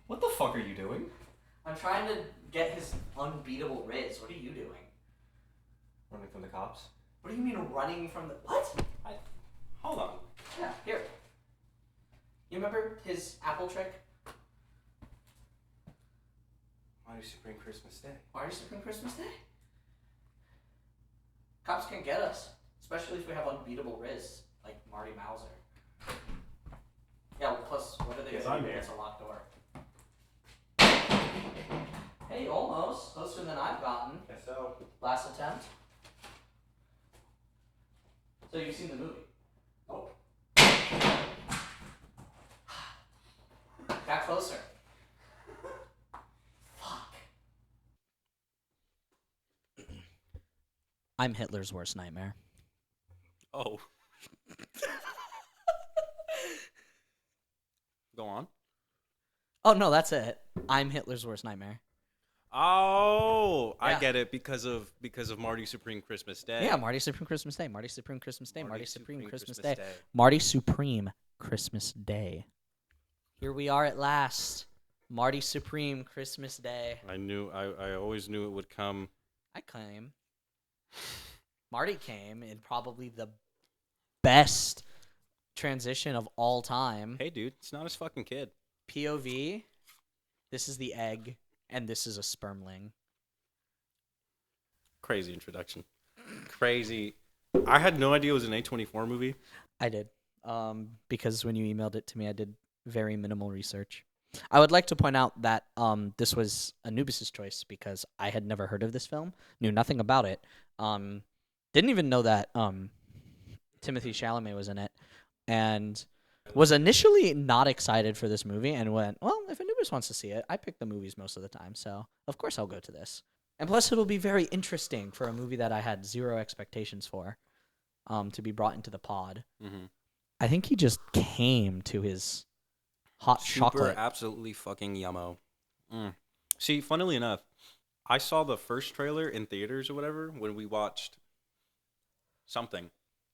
What the fuck are you doing? I'm trying to get his unbeatable Riz. What are you doing? Running from the cops? What do you mean running from the... What? Hold on. Yeah, here. You remember his apple trick? Marty Supreme Christmas Day. Marty Supreme Christmas Day? Cops can't get us. Especially if we have unbeatable Riz. Like Marty Mauser. Yeah, well, plus, what are they going to do? It's a locked door. Hey, almost. Closer than I've gotten. Guess so. Last attempt. So you've seen the movie? Oh. Got closer. Fuck. I'm Hitler's worst nightmare. Oh. Go on. Oh, no, that's it. I'm Hitler's worst nightmare. Oh, Yeah. I get it because of Marty Supreme Christmas Day. Yeah, Marty Supreme Christmas Day. Marty Supreme Christmas Day. Marty Supreme Christmas Day. Day. Marty Supreme Christmas Day. Here we are at last. Marty Supreme Christmas Day. I always knew it would come. I came. Marty came in probably the best transition of all time. Hey, dude, it's not his fucking kid. POV. This is the egg, and this is a spermling. Crazy introduction. Crazy. I had no idea it was an A24 movie. I did. Because when you emailed it to me, I did very minimal research. I would like to point out that this was Anubis's choice because I had never heard of this film, knew nothing about it. Didn't even know that Timothée Chalamet was in it, and was initially not excited for this movie and went, well, if Anubis wants to see it, I pick the movies most of the time, so of course I'll go to this. And plus it'll be very interesting for a movie that I had zero expectations for to be brought into the pod. Mm-hmm. I think he just came to his hot chocolate. Absolutely fucking yummo. See, funnily enough, I saw the first trailer in theaters or whatever when we watched something.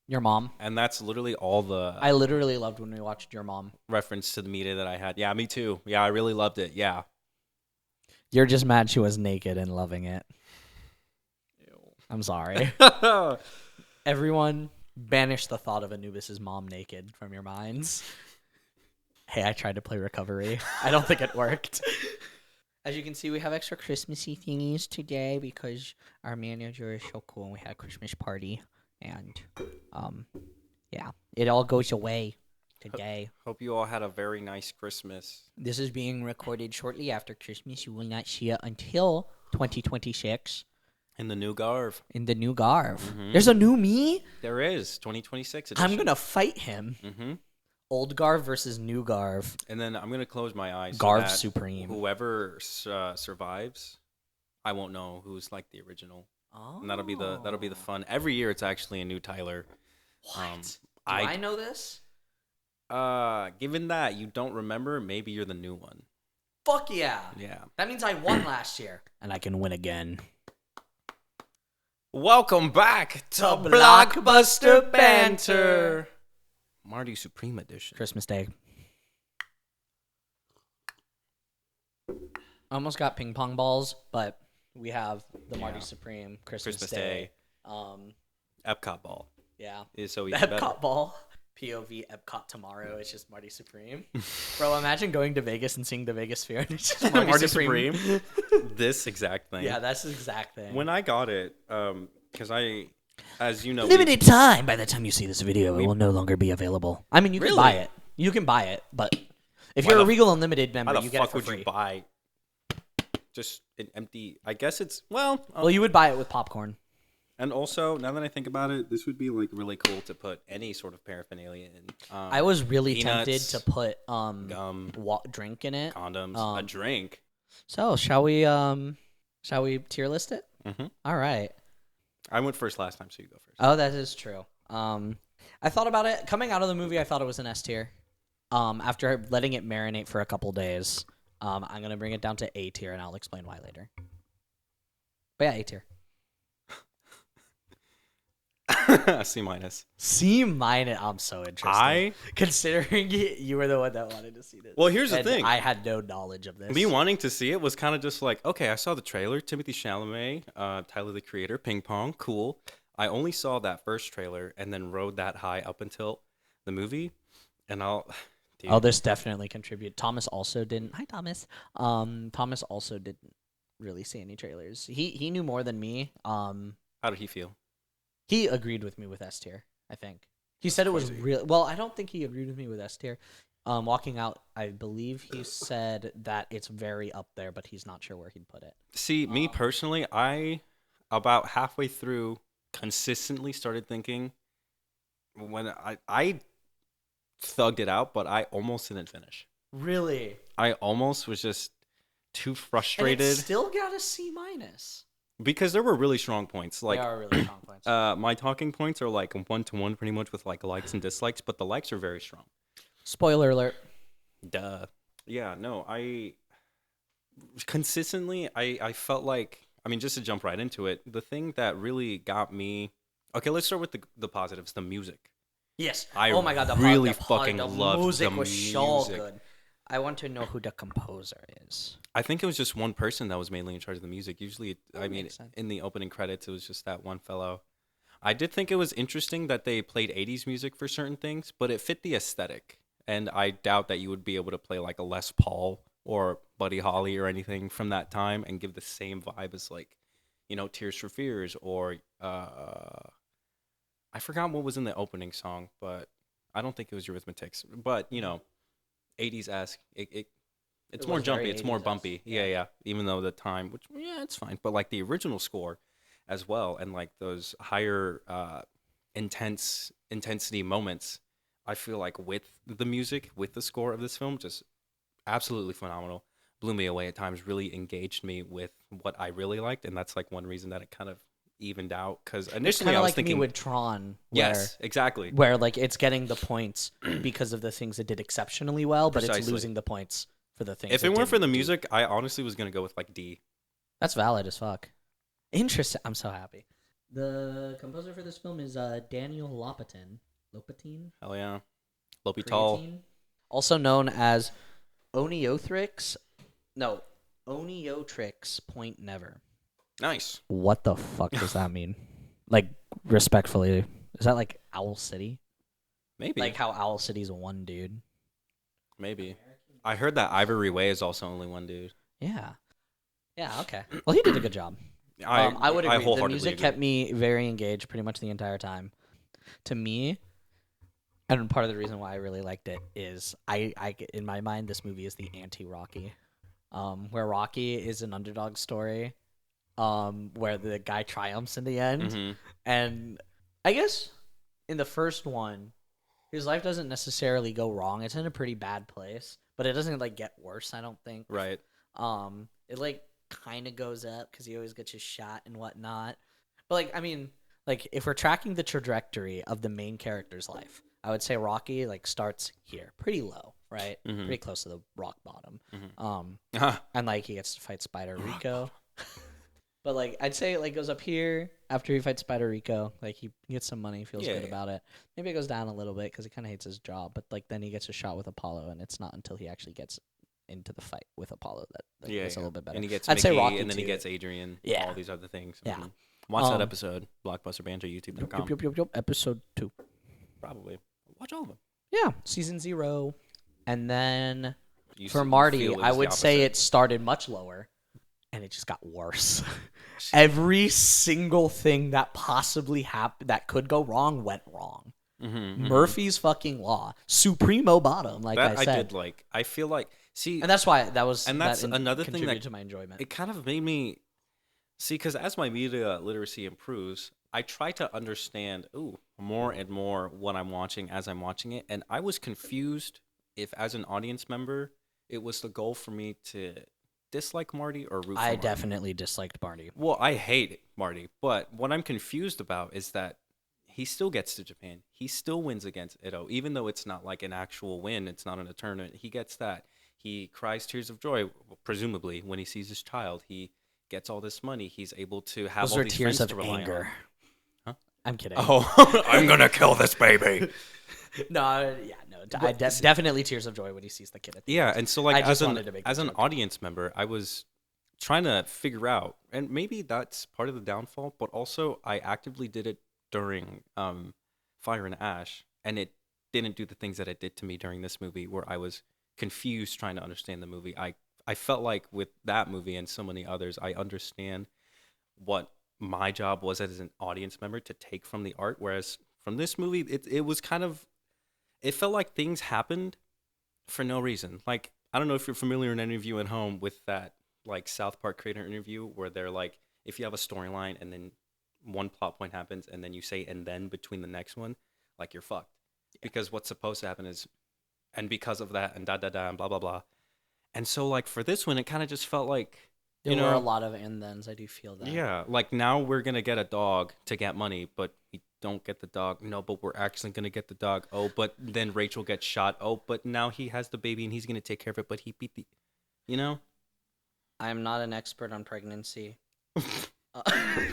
Your mom. And that's literally all the... I literally loved when we watched Your Mom. Reference to the media that I had. Yeah, me too. Yeah, I really loved it. Yeah. You're just mad she was naked and loving it. Ew. I'm sorry. Everyone, banish the thought of Anubis's mom naked from your minds. Hey, I tried to play recovery. I don't think it worked. As you can see, we have extra Christmassy thingies today because our manager is so cool and we had a Christmas party. And, yeah, it all goes away today. Hope you all had a very nice Christmas. This is being recorded shortly after Christmas. You will not see it until 2026. In the new Garv. In the new Garv. Mm-hmm. There's a new me? There is. 2026 edition. I'm going to fight him. Mm-hmm. Old Garv versus new Garv. And then I'm going to close my eyes. Garv so Supreme. Whoever survives, I won't know who's like the original. Oh. And that'll be the fun. Every year it's actually a new Tyler. What? Do I know this? Given that you don't remember, maybe you're the new one. Fuck yeah. Yeah. That means I won last year. And I can win again. Welcome back to Blockbuster Banter. Marty Supreme Edition. Christmas Day. Almost got ping pong balls, but we have the Marty Supreme Christmas Day. Epcot ball. Yeah. Is so The even Epcot better. ball. POV Epcot tomorrow. It's just Marty Supreme. Bro, imagine going to Vegas and seeing the Vegas Sphere and it's just Marty Supreme. This exact thing. Yeah, that's the exact thing. When I got it, because as you know, limited time. By the time you see this video, it will no longer be available. I mean, you can buy it. You can buy it, but if you're a Regal Unlimited member, you get it for free. Why the fuck would you buy just an empty? I guess it's well, you would buy it with popcorn. And also, now that I think about it, this would be like really cool to put any sort of paraphernalia in. I was really peanuts, tempted to put gum, drink in it. condoms, a drink. So shall we tier list it? Mm-hmm. All right. I went first last time, so you go first. Oh, that is true. I thought about it coming out of the movie. I thought it was an S tier. After letting it marinate for a couple days, I'm gonna bring it down to A tier, and I'll explain why later. But yeah, A tier. C minus. C minus. I'm so interested. Considering you were the one that wanted to see this. Well, here's the and thing. I had no knowledge of this. Me wanting to see it was kind of just like, okay, I saw the trailer. Timothy Chalamet, Tyler the Creator, Ping Pong, cool. I only saw that first trailer and then rode that high up until the movie. And dude. Oh, this definitely contributed. Thomas also didn't. Hi, Thomas. Thomas also didn't really see any trailers. He knew more than me. How did he feel? He agreed with me with S tier, I think. He said it was real. Well, I don't think he agreed with me with S tier. Walking out, I believe he said that it's very up there, but he's not sure where he'd put it. See, me personally, I about halfway through consistently started thinking when I thugged it out, but I almost didn't finish. Really? I almost was just too frustrated. And it still got a C minus. Because there were really strong points. Like, They are really strong points. my talking points are like 1-to-1 pretty much with like likes and dislikes, but the likes are very strong. Spoiler alert. Duh. Yeah, no, I felt like, I mean, just to jump right into it, the thing that really got me. Okay, let's start with the positives, the music. Yes. Oh my god, the fucking the loved music the was music. so good. I want to know who the composer is. I think it was just one person that was mainly in charge of the music. Usually, I mean, makes sense. in the opening credits, it was just that one fellow. I did think it was interesting that they played 80s music for certain things, but it fit the aesthetic. And I doubt that you would be able to play like a Les Paul or Buddy Holly or anything from that time and give the same vibe as like, Tears for Fears or I forgot what was in the opening song, but I don't think it was Eurythmics. But 80s-esque. It's more jumpy. It's more bumpy. Yeah. Even though the time, which it's fine. But like the original score, as well, and like those higher intensity moments, I feel like with the music, with the score of this film, just absolutely phenomenal. Blew me away at times. Really engaged me with what I really liked, and that's like one reason that it kind of evened out. Because initially I was like thinking me with Tron. Yes, exactly. Where like it's getting the points because of the things it did exceptionally well, but Precisely. it's losing the points for the things. If it weren't for the music, I honestly was gonna go with like D. That's valid as fuck. Interesting. I'm so happy. The composer for this film is Daniel Lopatin. Lopatin? Hell yeah. Lopital. Also known as Oniotrix Point Never. Nice. What the fuck does that mean? Like, respectfully, is that like Owl City? Maybe. Like how Owl City's one dude. Maybe. I heard that Ivory Way is also only one dude. Yeah. Yeah, okay. Well, he did a good job. I would agree. The music kept me very engaged pretty much the entire time. To me, and part of the reason why I really liked it is I in my mind, this movie is the anti-Rocky, where Rocky is an underdog story, where the guy triumphs in the end. Mm-hmm. And I guess in the first one, his life doesn't necessarily go wrong. It's in a pretty bad place, but it doesn't like get worse, I don't think. Right. It like kind of goes up because he always gets his shot and whatnot. But like, I mean, like if we're tracking the trajectory of the main character's life, I would say Rocky like starts here, pretty low, right? Mm-hmm. Pretty close to the rock bottom. Mm-hmm. And like he gets to fight Spider Rico. But like I'd say it like goes up here after he fights Spider Rico. Like he gets some money, feels good about it. Maybe it goes down a little bit because he kind of hates his job. But like then he gets a shot with Apollo, and it's not until he actually gets into the fight with Apollo that gets a little bit better. And he gets I'd Mickey, say Rocky and then he too. gets Adrian. Yeah. All these other things. Yeah. Mm-hmm. Watch that episode. Blockbuster Banter, YouTube.com. Yep. Episode 2. Probably. Watch all of them. Yeah. Season 0. And then You for feel Marty, it was I the would say opposite. it started much lower, and it just got worse. Every single thing that possibly happened that could go wrong went wrong. Mm-hmm. Murphy's fucking law, supremo bottom. Like That I said, I did like. I feel like and that's why that was. And that's another thing contributed that to my enjoyment. It kind of made me see, because as my media literacy improves, I try to understand more and more what I'm watching as I'm watching it, and I was confused if, as an audience member, it was the goal for me to dislike Marty or root for I Marty. definitely disliked Marty. Well, I hate Marty, but what I'm confused about is that he still gets to Japan. He still wins against Ito, even though it's not like an actual win. It's not in a tournament. He gets that. He cries tears of joy, presumably, when he sees his child. He gets all this money. He's able to have Those all are these tears friends of to rely anger. on. Huh? I'm kidding. Oh, I'm gonna kill this baby. No, yeah, no. Definitely tears of joy when he sees the kid at the Yeah, end. and so like I just wanted to make as the an joke. audience member, I was trying to figure out, and maybe that's part of the downfall, but also I actively did it during Fire and Ash, and it didn't do the things that it did to me during this movie, where I was confused trying to understand the movie. I felt like with that movie and so many others, I understand what my job was as an audience member to take from the art, whereas from this movie, it was kind of, it felt like things happened for no reason. Like, I don't know if you're familiar in any of you at home with that like South Park creator interview where they're like, if you have a storyline and then one plot point happens and then you say and then between the next one, like you're fucked. Because what's supposed to happen is and because of that and da da da and blah blah blah. And so like for this one it kind of just felt like There were a lot of and thens. I do feel that. yeah, like now we're gonna get a dog to get money, but we don't get the dog. No, but we're actually gonna get the dog. Oh, but then Rachel gets shot. Oh, but now he has the baby and he's gonna take care of it. But he beat the, you know. I'm not an expert on pregnancy.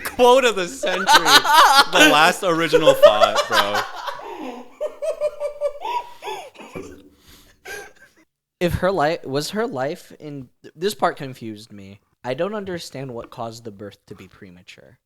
Quote of the century, the last original thought, bro. If her life in this part confused me. I don't understand what caused the birth to be premature.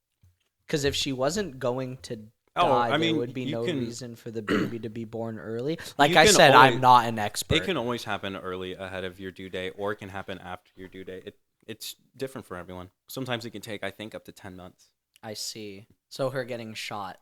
Because if she wasn't going to die, there would be no reason for the baby to be born early. Like I said, I'm not an expert. It can always happen early ahead of your due date, or it can happen after your due date. It's different for everyone. Sometimes it can take, I think, up to 10 months. I see. So her getting shot,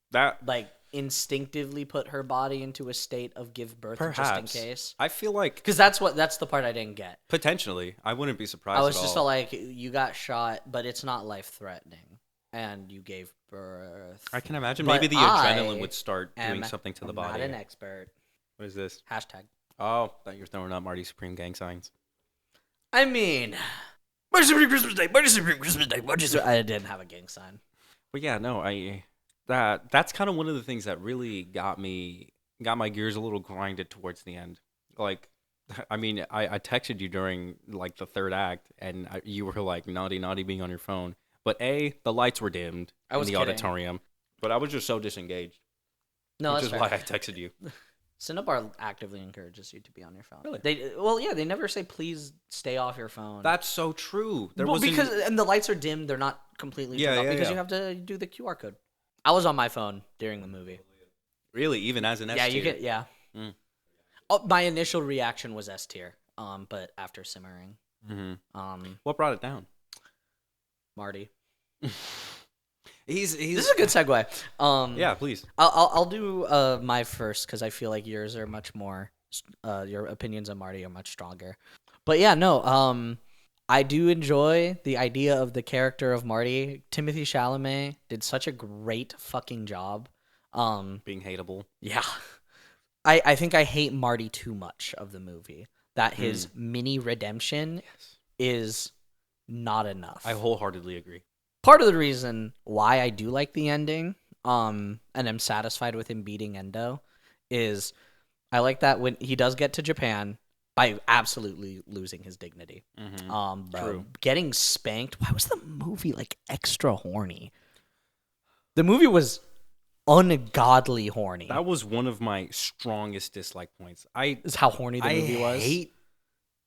that like instinctively put her body into a state of give birth perhaps, just in case. I feel like because that's the part I didn't get. Potentially, I wouldn't be surprised. I was just felt like you got shot, but it's not life threatening, and you gave birth. I can imagine But maybe the adrenaline would start doing something to the I'm body. Not an expert. What is this? Hashtag. Oh, thought you were throwing up Marty Supreme gang signs. I mean, Marty Supreme Christmas Day. Marty Supreme Christmas Day. I didn't have a gang sign. But yeah, no, that's kind of one of the things that really got my gears a little grinded towards the end. Like, I mean, I texted you during like the third act, and you were like naughty being on your phone. But the lights were dimmed in the auditorium. But I was just so disengaged. No, which that's is fair. why I texted you. Cinnabar actively encourages you to be on your phone. Really? They never say please stay off your phone. That's so true. And the lights are dim, they're not completely turned off because you have to do the QR code. I was on my phone during the movie. Really, even as an S tier? Mm. Oh, my initial reaction was S tier. But after simmering, what brought it down? Marty. He's This is a good segue. Yeah, please. I'll do my first because I feel like yours are much more. Your opinions on Marty are much stronger. But yeah, no. I do enjoy the idea of the character of Marty. Timothée Chalamet did such a great fucking job. Being hateable. Yeah. I think I hate Marty too much of the movie. That his mini redemption is not enough. I wholeheartedly agree. Part of the reason why I do like the ending, and I'm satisfied with him beating Endo, is I like that when he does get to Japan by absolutely losing his dignity. True. Getting spanked. Why was the movie like extra horny? The movie was ungodly horny. That was one of my strongest dislike points. Is how horny the movie was.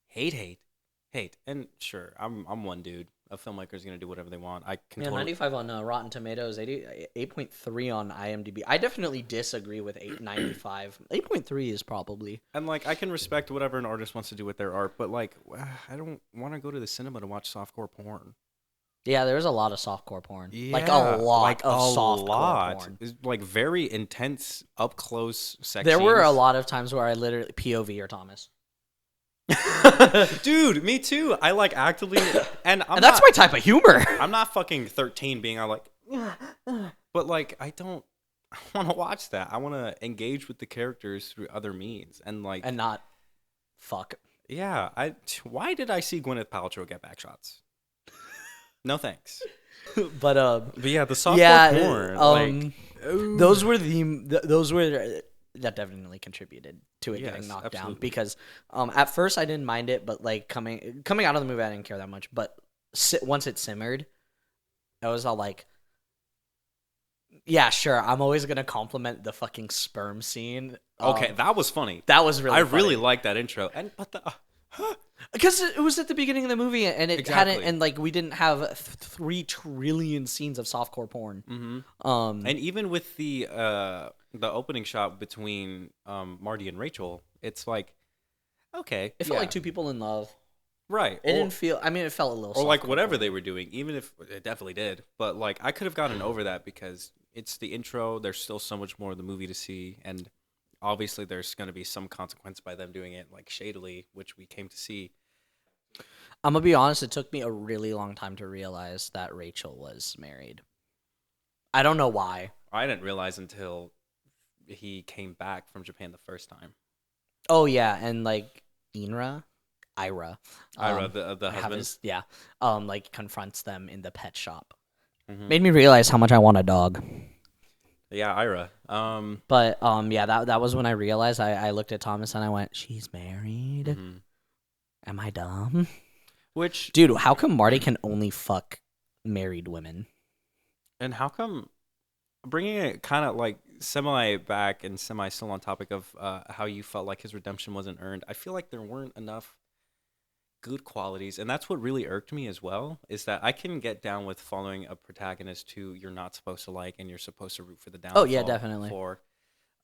Hate. And sure, I'm one dude. A filmmaker's gonna do whatever they want. I can. Yeah, 95 on Rotten Tomatoes, 8.3 on IMDb. I definitely disagree with 8.95. 8.3 is probably. And like, I can respect whatever an artist wants to do with their art, but like, I don't want to go to the cinema to watch softcore porn. Yeah, there's a lot of softcore porn. Yeah, like a lot of softcore porn. It's like very intense, up close sex. There were a lot of times where I literally POV or Thomas. Dude, me too. I like actively, and that's my type of humor. I'm not fucking 13 being all like, but like I want to watch that. I want to engage with the characters through other means and like and not fuck. Yeah, why did I see Gwyneth Paltrow get back shots? No thanks. But yeah, the softcore porn. Those were that definitely contributed to it getting knocked down because at first I didn't mind it, but like coming out of the movie I didn't care that much, but once it simmered, I was all like, Yeah, sure. I'm always gonna compliment the fucking sperm scene. Okay, that was funny. That was really I funny. really liked that intro. And but the Because it was at the beginning of the movie, and it hadn't, Exactly. and like we didn't have 3 trillion scenes of softcore porn. and even with the opening shot between Marty and Rachel, it's like okay, It felt like two people in love. right. It didn't feel. I mean, it felt a little. Or like softcore whatever porn. they were doing, even if it definitely did. But like I could have gotten over that because it's the intro. There's still so much more of the movie to see, and obviously there's going to be some consequence by them doing it like shadily, which we came to see. I'm gonna be honest. It took me a really long time to realize that Rachel was married. I don't know why. I didn't realize until he came back from Japan the first time. Oh yeah, and like Ira, Ira, the husband. like confronts them in the pet shop. Mhm. Made me realize how much I want a dog. Yeah, Ira. But yeah, that was when I realized. I looked at Thomas and I went, "She's married. Mhm. Am I dumb?" Which Dude, how come Marty can only fuck married women? and how come bringing it kind of like semi back and semi still on topic of how you felt like his redemption wasn't earned? I feel like there weren't enough good qualities, and that's what really irked me as well. Is that I can get down with following a protagonist who you're not supposed to like and you're supposed to root for the downfall. Oh yeah, definitely. For,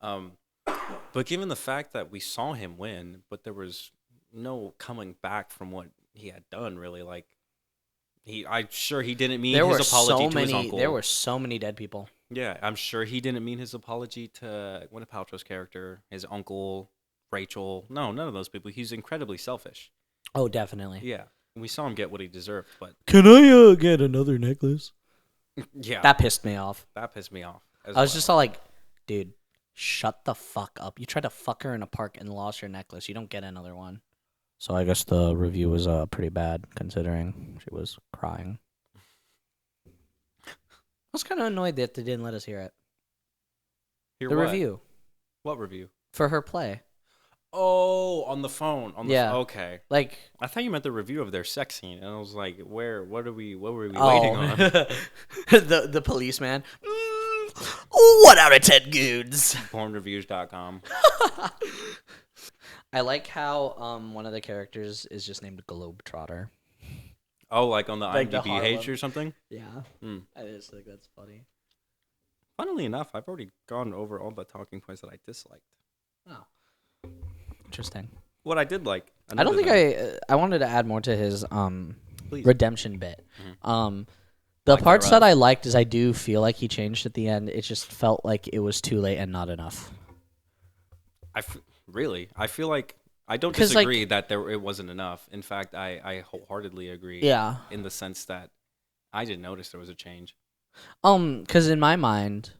um, but given the fact that we saw him win, but there was no coming back from what he had done, really, like. I'm sure he didn't mean There his were apology so to his many. uncle. There were so many dead people. Yeah, I'm sure he didn't mean his apology to Gwyneth Paltrow's character, his uncle, Rachel. No, none of those people. He's incredibly selfish. Oh, definitely. Yeah, we saw him get what he deserved, but Can I get another necklace? yeah, That pissed me off. that pissed me off. As I was well. just all like, dude, shut the fuck up. You tried to fuck her in a park and lost your necklace. You don't get another one. So I guess the review was pretty bad considering she was crying. I was kind of annoyed that they didn't let us hear it. Hear The what? review What review? for her play. Oh, on the phone. Yeah. Okay. Like, I thought you meant the review of their sex scene, and I was like, where? What are we? What were we oh, waiting on? the policeman. One out of 10 goons. Pornreviews.com. I like how one of the characters is just named Globetrotter. Oh, like on the Like the IMDb page Harlem. or something? Yeah, Hmm. I just think that's funny. Funnily enough, I've already gone over all the talking points that I disliked. Oh, interesting. What I did like. I don't think I wanted to add more to his Please. redemption bit. Mhm. The Lack parts thereof. that I liked is I do feel like he changed at the end. It just felt like it was too late and not enough. Really, I feel like I don't 'Cause, like- disagree that it wasn't enough. In fact, I wholeheartedly agree. Yeah. In the sense that I didn't notice there was a change. Because in my mind,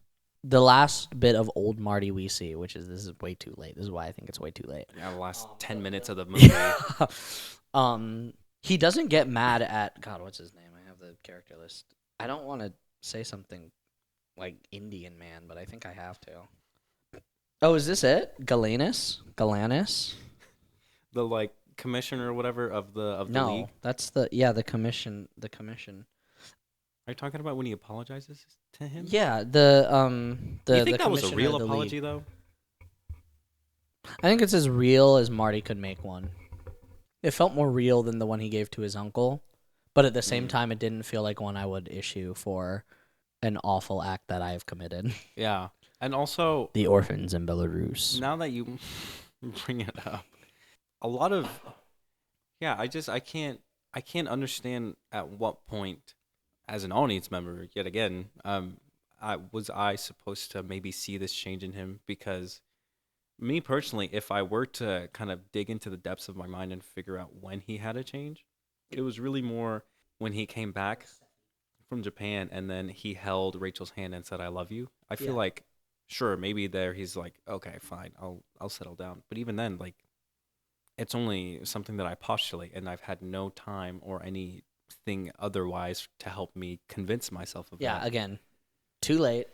the last bit of old Marty we see, which is this is way too late. This is why I think it's way too late. Yeah, the last 10 minutes of the movie. He doesn't get mad at God. What's his name? I have the character list. I don't want to say something like Indian man, but I think I have to. Oh, is this it? Galanis? The like commissioner or whatever of the No, league. that's the commission. The commission. Are you talking about when he apologizes to him? Yeah, Do you think the that was a commissioner real of the apology league. though? I think it's as real as Marty could make one. It felt more real than the one he gave to his uncle, but at the same time, it didn't feel like one I would issue for an awful act that I have committed. Yeah, and also The orphans in Belarus. now that you bring it up, a lot of I can't understand at what point, as an audience member, yet again, I supposed to maybe see this change in him? Because me personally, if I were to kind of dig into the depths of my mind and figure out when he had a change, it was really more when he came back from Japan and then he held Rachel's hand and said, "I love you." I feel Yeah. like, sure, maybe there he's like, "Okay, fine, I'll settle down." But even then, like, it's only something that I postulate, and I've had no time or anything otherwise to help me convince myself of Yeah, that. again, too late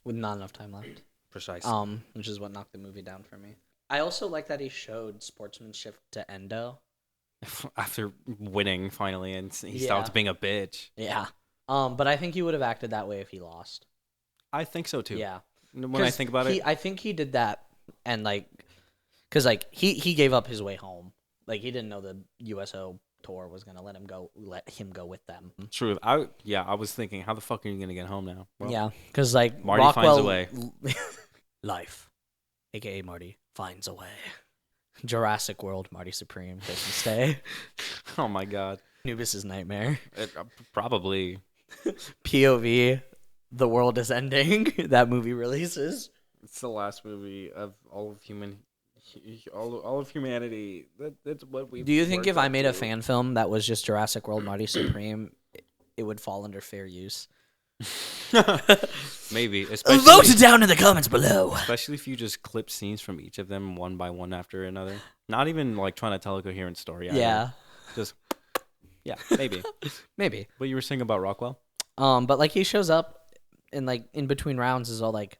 with not enough time left. Precisely. Which is what knocked the movie down for me. I also like that he showed sportsmanship to Endo. After winning finally, and he Yeah. stopped being a bitch. Yeah. But I think he would have acted that way if he lost. I think so too. Yeah. When I think about it, I think he did that, and like, because like he gave up his way home. Like he didn't know the USO tour was gonna let him go with them. true. I was thinking, how the fuck are you gonna get home now? Well, Yeah, because like Marty Rockwell, finds a way. life, aka Marty finds a way. Jurassic World, Marty Supreme Christmas Day, Oh my god. Anubis's nightmare, Probably. POV, the world is ending. That movie releases. It's the last movie of all of humanity. That's what we. Do you think if I made a fan film that was just Jurassic World, Marty Supreme, it would fall under fair use? Maybe, Vote it down in the comments below. especially if you just clip scenes from each of them one by one after another. Not even like trying to tell a coherent story. Either. Yeah, Just maybe. maybe. What you were saying about Rockwell? But like he shows up and like in between rounds is all like,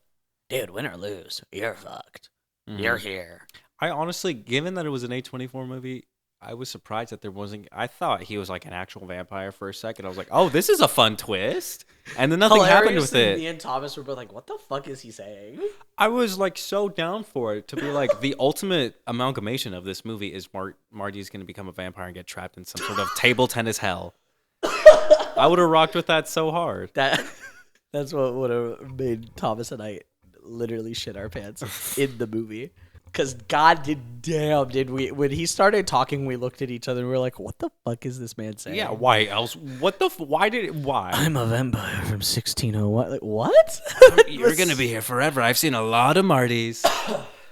dude, win or lose, you're fucked. Mhm. You're here. I honestly, given that it was an A24 movie, I was surprised that there wasn't. I thought he was like an actual vampire for a second. I was like, oh, this is a fun twist. And then nothing happened with it. Me and Thomas were both like, what the fuck is he saying? I was like so down for it to be like the ultimate amalgamation of this movie is Marty's going to become a vampire and get trapped in some sort of table tennis hell. I would have rocked with that so hard. That's what would have made Thomas and I literally shit our pants in the movie. Because did we? When he started talking, we looked at each other and we were like, what the fuck is this man saying? Yeah, why else? What the? Why? I'm a vampire from 1601. Like, what? You're going to be here forever. I've seen a lot of Martys.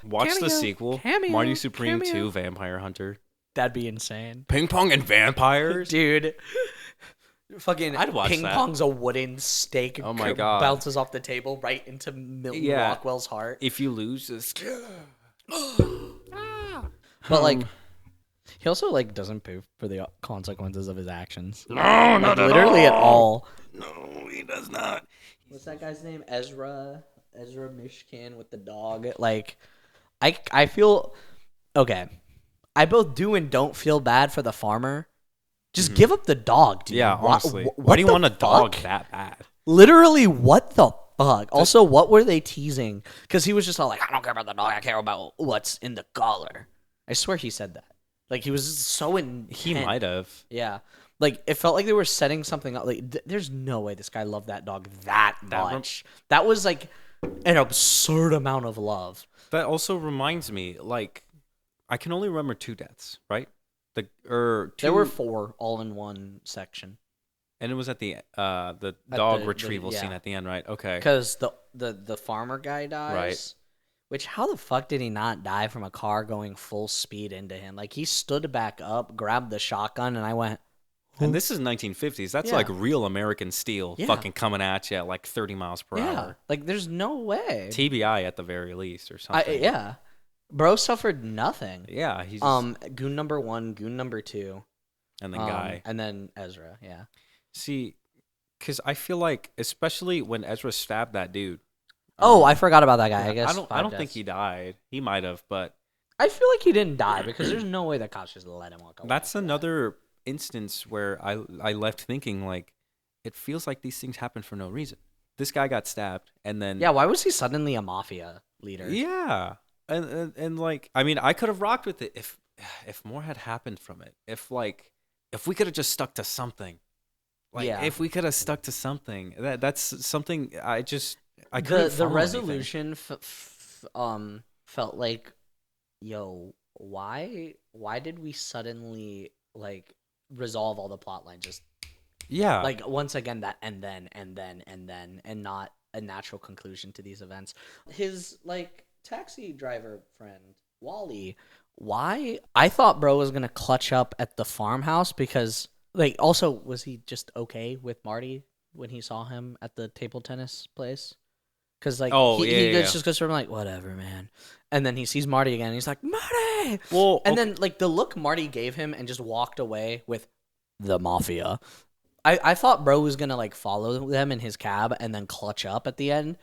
Watch the Cameo, sequel. cameo, Marty Supreme cameo. 2 Vampire Hunter. That'd be insane. Ping pong and vampires? Dude. Fucking I'd watch ping that. pong's a wooden stake. Oh my God. Bounces off the table right into Milton Yeah. Rockwell's heart. If you lose, just... But like, he also like doesn't pay for the consequences of his actions. No, Like, not literally at all. No, he does not. What's that guy's name? Ezra Mishkin with the dog. Like, I feel okay. I both do and don't feel bad for the farmer. Just give up the dog, dude. Yeah, honestly. What Why do you the want a dog fuck? that bad? Literally, what the fuck? Also, what were they teasing? Because he was just all like, I don't care about the dog. I care about what's in the collar. I swear he said that. Like, he was so He might have. Yeah. Like, it felt like they were setting something up. Like, there's no way this guy loved that dog that much. That was, like, an absurd amount of love. That also reminds me, like, I can only remember 2 deaths, right? Two, There were 4 all in one section. and it was at the dog the- retrieval yeah. scene at the end, right? Okay. Because the farmer guy dies. Right. Which, how the fuck did he not die from a car going full speed into him? Like, he stood back up, grabbed the shotgun, and I went... And this is 1950s. That's Yeah. like real American steel, Yeah. fucking coming at you at like 30 miles per hour. Like, there's no way. TBI at the very least, or something. Yeah. Bro suffered nothing. Yeah. He's Goon number 1, Goon number 2. and then guy. And then Ezra, yeah. See, because I feel like, especially when Ezra stabbed that dude. Oh, I forgot about that guy. yeah, I guess I don't think he died. He might have, but I feel like he didn't die because there's no way the cops just let him walk away. that's another instance where I left thinking like, it feels like these things happen for no reason. This guy got stabbed, and then Yeah, why was he suddenly a mafia leader? yeah, and like, I mean, I could have rocked with it if more had happened from it. If we could have just stuck to something. Like, Yeah. if we could have stuck to something, that's something I couldn't The follow resolution felt like, yo, why did we suddenly like resolve all the plot lines just Yeah. like once again that and then and not a natural conclusion to these events. His like taxi driver friend Wally, why? I thought bro was gonna clutch up at the farmhouse because like also was he just okay with Marty when he saw him at the table tennis place? Because like he just goes from like whatever man, and then he sees Marty again and he's like Marty. Well, And then like the look Marty gave him and just walked away with the mafia. I thought bro was gonna like follow them in his cab and then clutch up at the end.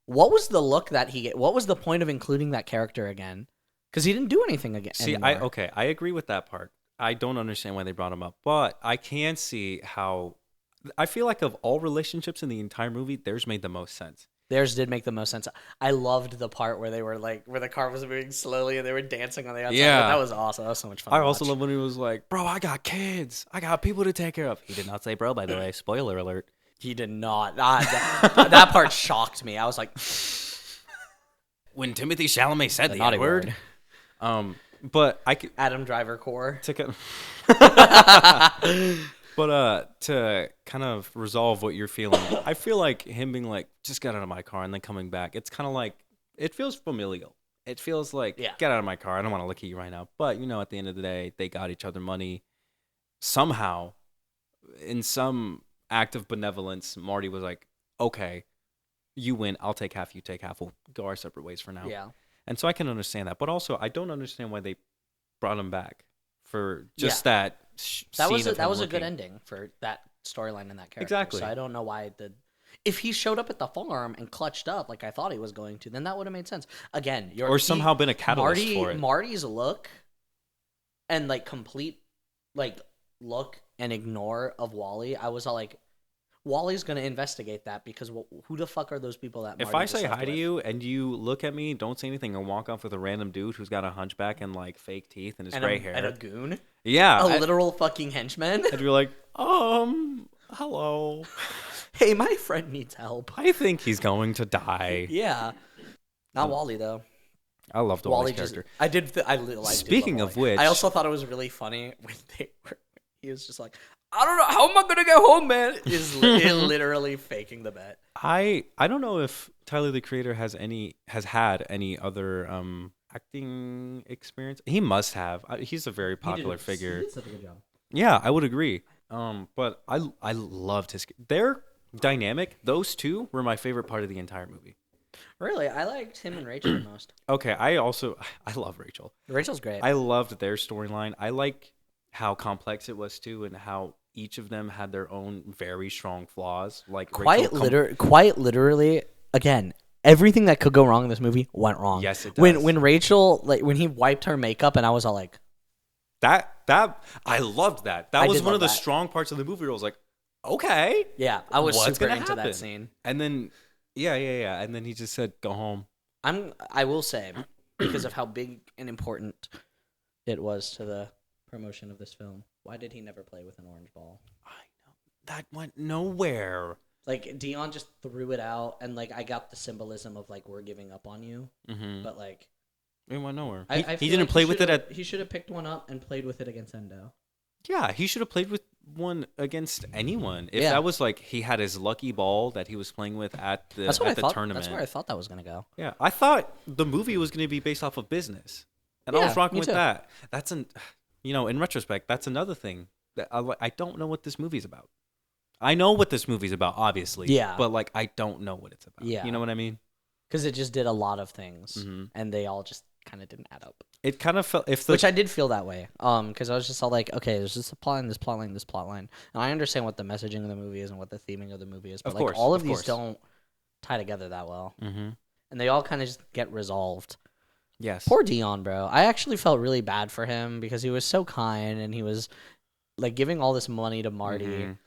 What was the look that he get? What was the point of including that character again? Because he didn't do anything again. see, anymore. I agree with that part. I don't understand why they brought him up, but I can see how I feel like of all relationships in the entire movie, theirs made the most sense. Theirs did make the most sense. I loved the part where they were where the car was moving slowly and they were dancing on the outside. Yeah. That was awesome. That was so much fun. I to also watch. love when he was like, "Bro, I got kids. I got people to take care of." He did not say "bro," by the way. Spoiler alert. He did not. That part shocked me. I was like, When Timothy Chalamet said the naughty word. But I could Adam Driver core. But to kind of resolve what you're feeling, I feel like him being like, "Just get out of my car," and then coming back. It's kind of like it feels familial. It feels like, Yeah. "Get out of my car. I don't want to look at you right now." But at the end of the day, they got each other money. Somehow, in some act of benevolence, Marty was like, "Okay, you win. I'll take half. You take half. We'll go our separate ways for now." Yeah. And so I can understand that, but also I don't understand why they brought him back for just that. That was scene of him a good looking. ending for that storyline and that character. Exactly. So I don't know why if he showed up at the farm and clutched up like I thought he was going to, then that would have made sense. Again, Or somehow been a catalyst for it. Marty's look and complete look and ignore of Wally. I was all like, Wally's gonna investigate that because who the fuck are those people that? If Marty I was say left hi to with? you and you look at me, don't say anything, and walk off with a random dude who's got a hunchback and fake teeth and his gray hair, and a goon, yeah, literal fucking henchman. I'd be like, hello. Hey, my friend needs help. I think he's going to die. Yeah, not Wally though. I loved Wally's character. I did. Speaking of which, I also thought it was really funny when he was just like, I don't know how am I gonna get home, man. Is literally faking the bet. I don't know if Tyler the Creator has had any other acting experience. He must have. He's a very popular figure. He did such a good job. Yeah, I would agree. But I loved their dynamic. Those two were my favorite part of the entire movie. Really, I liked him and Rachel the most. Okay, I love Rachel. Rachel's great. I loved their storyline. I like how complex it was too, and how each of them had their own very strong flaws. Like quite literally, again, everything that could go wrong in this movie went wrong. Yes, it does. When Rachel when he wiped her makeup, and I was all like, that I loved that. That was one of the that. strong parts of the movie where I was like, okay, yeah, I was what's super gonna into happen? that scene. And then yeah, and then he just said, "Go home." I will say, because of how big and important it was to the promotion of this film, why did he never play with an orange ball? I know that went nowhere. Like Dion just threw it out, and I got the symbolism of we're giving up on you, but it went nowhere. He didn't play with it He should have picked one up and played with it against Endo. Yeah, he should have played with one against anyone. If Yeah. that was he had his lucky ball that he was playing with at the tournament. That's where I thought that was gonna go. Yeah, I thought the movie was going to be based off of business, and I Yeah, was rocking me with too. that. That's in retrospect, that's another thing that I don't know what this movie's about. I know what this movie's about, obviously. Yeah. But I don't know what it's about. Yeah. You know what I mean? Because it just did a lot of things, Mhm. and they all just kind of didn't add up. It kind of felt Which I did feel that way. Because I was just all like, okay, there's this plot line, this plot line, this plot line, and I understand what the messaging of the movie is and what the theming of the movie is, but Of course, all of of these course. don't tie together that well, Mm-hmm. and they all kind of just get resolved. Yes. Poor Dion, bro. I actually felt really bad for him because he was so kind and he was giving all this money to Marty. Mhm.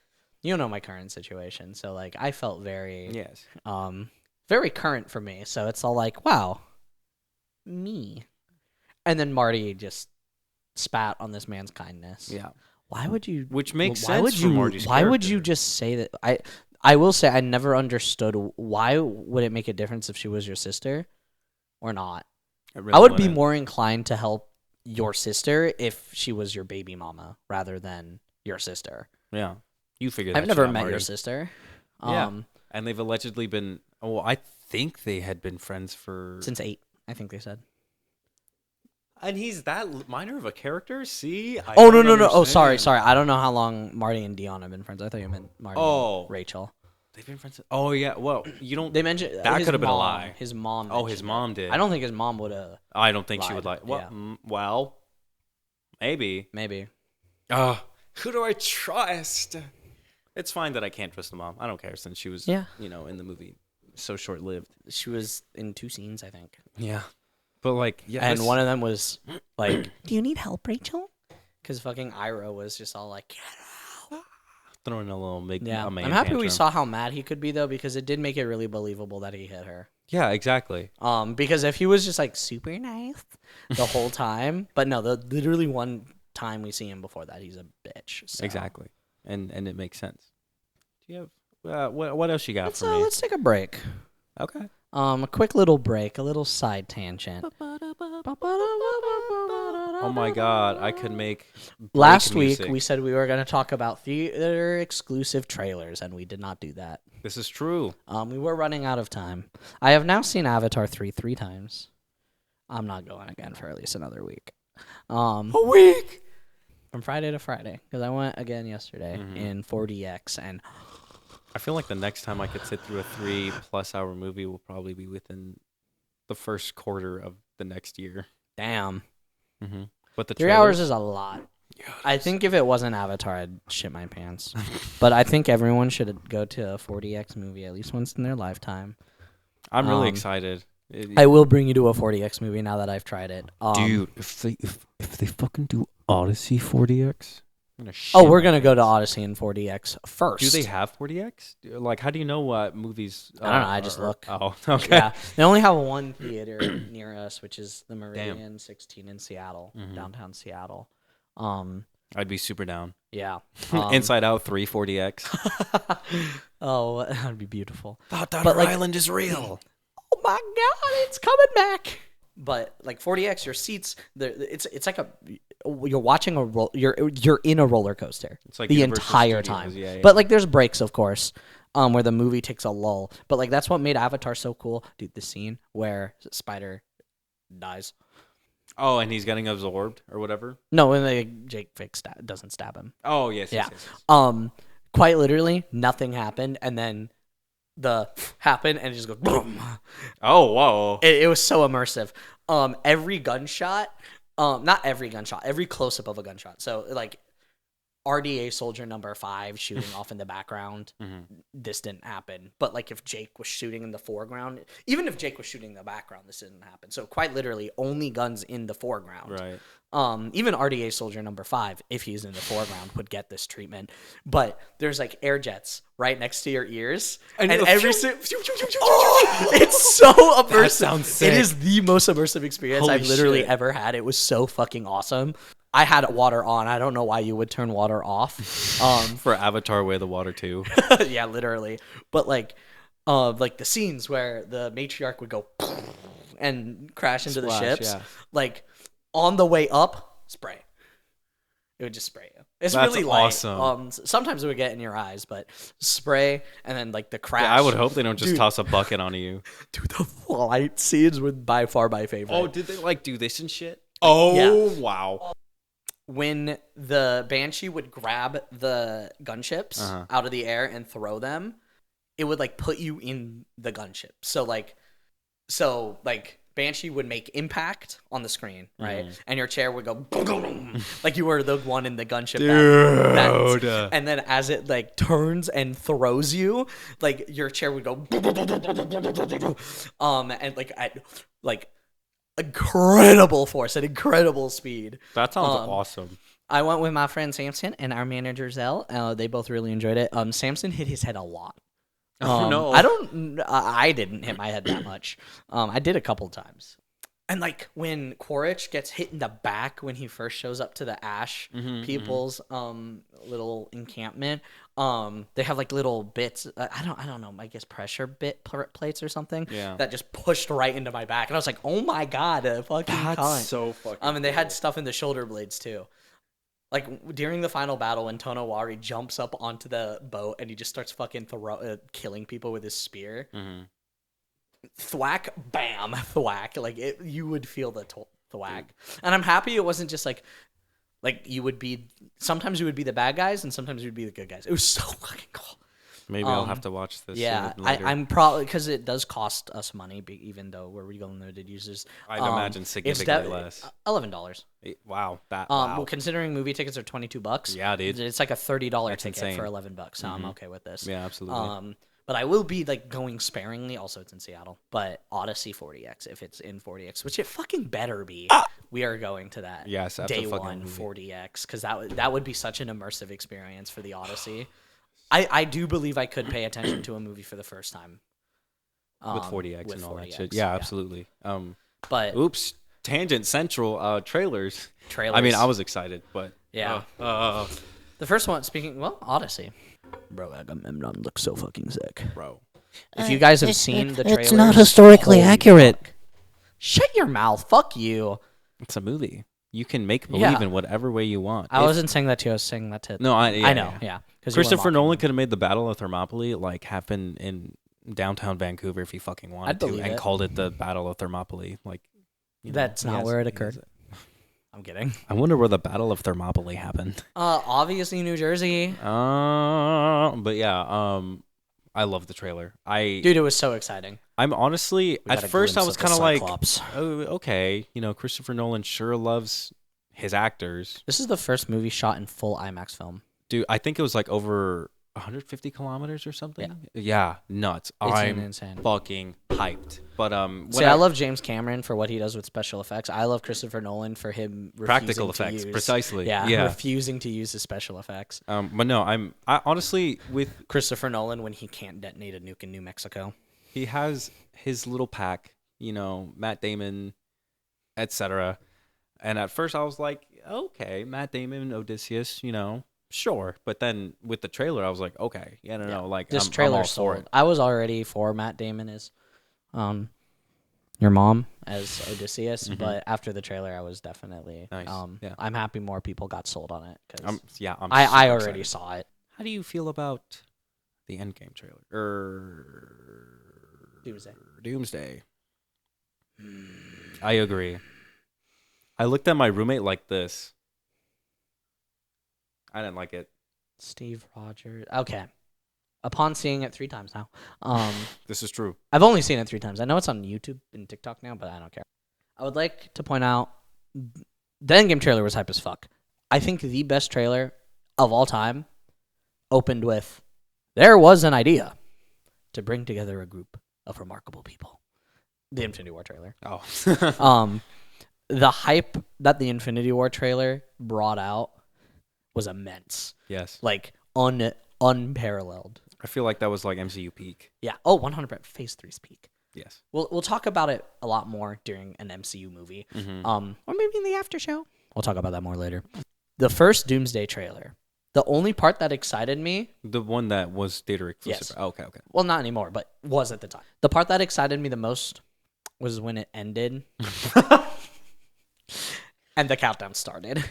You know my current situation, so I felt very Yes. very current for me. So it's all like, wow, me. And then Marty just spat on this man's kindness. Yeah. Why would you? Which makes why sense would for you? Marty's Why would character. you just say that? I will say I never understood why would it make a difference if she was your sister or not. Really I would be wouldn't. more inclined to help your sister if she was your baby mama rather than your sister. Yeah. You figured. I've that never shit out, met your Marty. sister. Yeah. And they've allegedly been. Oh, I think they had been friends for. Since 8, I think they said. And he's that minor of a character. See. I Oh don't no. Oh, sorry. understand. I don't know how long Marty and Dion have been friends. I thought you meant Marty and Rachel. They've been friends. Oh yeah. Well, you don't. They mentioned That his could have been a mom- lie. His mom. Oh, his mentioned mom it. did. I don't think his mom would have. I don't think she would lied. lie. Well, Yeah. well, maybe. Maybe. Who do I trust? It's fine that I can't trust the mom. I don't care since she was, Yeah. in the movie, so short lived. She was in 2 scenes, I think. Yeah, but yeah, And one of them was like, "Do you need help, Rachel?" Because fucking Ira was just all like, "Get out." throwing a little Yeah, a man I'm happy we tantrum. saw how mad he could be though, because it did make it really believable that he hit her. Yeah, exactly. Because if he was just like super nice the whole time, but no, the literally one time we see him before that, he's a bitch. So. Exactly, and it makes sense. Do you have what else you got for me? Let's take a break. Okay. A quick little break, a little side tangent. Oh my God, I could make break Last music. week we said we were going to talk about theater exclusive trailers, and we did not do that. This is true. We were running out of time. I have now seen Avatar 3 times. I'm not going again for at least another week. A week From Friday to Friday, because I went again yesterday in 4DX, and I feel like the next time I could sit through a 3+ hour movie will probably be within the first quarter of the next year. damn, But the 3 hours is a lot. I think if it wasn't Avatar, I'd shit my pants. But I think everyone should go to a 4DX movie at least once in their lifetime. I'm really excited. I will bring you to a 4DX movie now that I've tried it. Dude, if they fucking do Odyssey 4DX, I'm gonna shit Oh, we're my gonna go to pants. Odyssey in 4DX first. Do they have 4DX? Like, how do you know what movies? I don't know. I just look. Oh, okay. Yeah, they only have one theater near us, which is the Meridian 16 in Seattle, downtown Seattle. I'd be super down. Yeah. Inside Out 3 4DX. Oh, that would be beautiful. Thought But, like- Island is real. Oh my God, it's coming back. But like 4DX, your seats, it's like you're watching you're in a roller coaster. It's like the Universal entire Studios, time. yeah. But like there's breaks, of course, where the movie takes a lull. But like that's what made Avatar so cool, dude. The scene where Spider dies. Oh, and he's getting absorbed or whatever. No, when Jake Fix doesn't stab him. Oh yes, Yeah. yes. Quite literally, nothing happened, and then the happened, and it just goes boom. Oh whoa. It was so immersive. Every gunshot, not every gunshot, every close up of a gunshot. So like RDA soldier number 5 shooting off in the background. This didn't happen. But like if Jake was shooting in the foreground, even if Jake was shooting in the background, this didn't happen. So quite literally, only guns in the foreground. Right. Even RDA soldier number 5, if he's in the foreground, would get this treatment. But there's like air jets right next to your ears, and every it's so immersive. That sounds sick. It is the most immersive experience Holy I've literally shit. ever had. It was so fucking awesome. I had water on. I don't know why you would turn water off. For Avatar Way of the Water 2. Yeah, literally. But like the scenes where the matriarch would go and crash into the Splash, ships, yeah. like on the way up, spray. It would just spray you. It's That's really light. awesome. Sometimes it would get in your eyes, but spray and then like the crash. Yeah, I would hope they don't just Dude. toss a bucket onto you. Dude, the flight scenes were by far my favorite. Oh, did they like do this and shit? Oh Yeah. wow. When the Banshee would grab the gunships out of the air and throw them, it would like put you in the gunship. So Banshee would make impact on the screen, right? And your chair would go boom, like you were the one in the gunship. Dude. And then as it like turns and throws you, like your chair would go and like at like incredible force and incredible speed. That sounds awesome. I went with my friend Samson and our manager Zell. They both really enjoyed it. Samson hit his head a lot. No. I didn't hit my head that much. I did a couple times. And like when Quaritch gets hit in the back when he first shows up to the Ash people's little encampment, they have like little bits. I don't know. I guess pressure plates or something. Yeah. That just pushed right into my back, and I was like, oh my God, a fucking That's cunt. so fucking. And they had stuff in the shoulder blades too. Like during the final battle, when Tonowari jumps up onto the boat and he just starts fucking killing people with his spear. Thwack, bam, thwack. Like you would feel the thwack. And I'm happy it wasn't just like you would be. Sometimes you would be the bad guys, and sometimes you would be the good guys. It was so fucking cool. Maybe I'll have to watch this. Yeah, later. I'm probably because it does cost us money, even though we're legal limited users. I'd imagine significantly less. $11. Wow, wow. Well, considering movie tickets are $22. Yeah, dude. It's like a $30 ticket insane. for $11, so I'm okay with this. Yeah, absolutely. But I will be like going sparingly. Also, it's in Seattle, but Odyssey 40X if it's in 40X, which it fucking better be. We are going to that. Yes, day fucking one movie. 40X because that would be such an immersive experience for the Odyssey. I do believe I could pay attention to a movie for the first time. With 40X with and all that 40X, shit. Yeah, absolutely. But Oops, Tangent Central trailers. trailers. I mean, I was excited, but Yeah. The first one, Odyssey. Bro, Agamemnon looks so fucking sick. bro. If you guys have seen the trailers, It's not historically holy accurate. fuck. Shut your mouth. Fuck you. It's a movie. You can make believe Yeah. in whatever way you want. I wasn't saying that to you. I was saying that to. No, I know. Yeah. Christopher Nolan could have made the Battle of Thermopylae like happen in downtown Vancouver if he fucking wanted I'd to, believe and it. called it the Battle of Thermopylae. Like, That's not where it occurred. I'm kidding. I wonder where the Battle of Thermopylae happened. Obviously New Jersey. But yeah, I love the trailer. Dude, it was so exciting. I'm honestly, We got at a first I glimpse was of the kind of like, Cyclops. oh, okay, Christopher Nolan sure loves his actors. This is the first movie shot in full IMAX film. Dude, I think it was like over 150 kilometers or something. Yeah, nuts. I'm insane. fucking hyped. But See, I love James Cameron for what he does with special effects. I love Christopher Nolan for him practical refusing to effects, use, precisely. Yeah, refusing to use his special effects. But no, I honestly with Christopher Nolan when he can't detonate a nuke in New Mexico. he has his little pack, Matt Damon, etc. And at first I was like, okay, Matt Damon, Odysseus, sure. But then with the trailer, I was like, okay, no, like This I'm trailer all sold. for it. I was already for Matt Damon as, your mom as Odysseus, but after the trailer, I was definitely Nice. Yeah. I'm happy more people got sold on it because I'm I super already excited. saw it. How do you feel about the Endgame trailer? Doomsday. I agree. I looked at my roommate like this. I didn't like it. Steve Rogers. Okay. Upon seeing it 3 times now, This is true. I've only seen it 3 times. I know it's on YouTube and TikTok now, but I don't care. I would like to point out the Endgame trailer was hype as fuck. I think the best trailer of all time opened with, there was an idea to bring together a group of remarkable people. The Infinity War trailer. Oh. The hype that the Infinity War trailer brought out was immense. Yes. Like, unparalleled. I feel like that was like MCU peak. Yeah. Oh, 100%. Phase 3's peak. Yes. We'll talk about it a lot more during an MCU movie. Or maybe in the after show. We'll talk about that more later. The first Doomsday trailer. The only part that excited me, The one that was theater exclusive. Yes. Oh, okay. well, not anymore, but was at the time. The part that excited me the most was when it ended and the countdown started.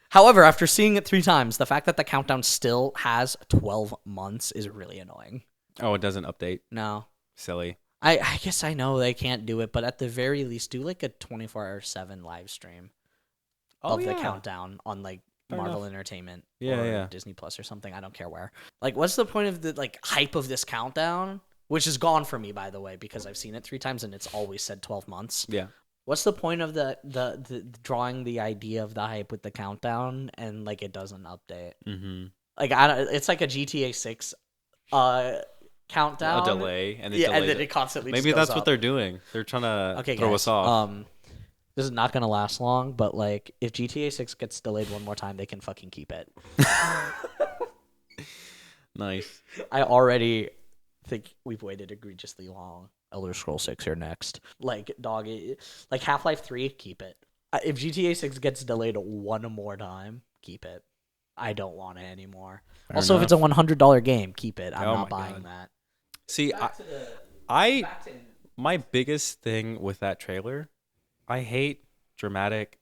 However, after seeing it 3 times, the fact that the countdown still has 12 months is really annoying. Oh, it doesn't update. No. Silly. I guess I know they can't do it, but at the very least, do like a 24/7 live stream of the countdown on like Fair Marvel enough. Entertainment Yeah, or yeah. Disney Plus or something. I don't care where. Like, what's the point of the like hype of this countdown? Which is gone for me, by the way, because I've seen it 3 times and it's always said 12 months. Yeah. What's the point of the drawing the idea of the hype with the countdown and like it doesn't update? Mm-hmm. Like it's like a GTA 6 countdown. A delay, and it Yeah, delays and then it. it constantly Maybe just that's goes what up. they're doing. They're trying to Okay, throw guys, us off. this is not gonna last long, but like if GTA 6 gets delayed one more time, they can fucking keep it. Nice. I already think we've waited egregiously long. Elder Scrolls 6 here next. Like like Half-Life 3, keep it. If GTA 6 gets delayed one more time, keep it. I don't want it anymore. Fair Also, if it's a enough. $100 game, keep it. I'm Oh not my buying God. that. See, my biggest thing with that trailer, I hate dramatic.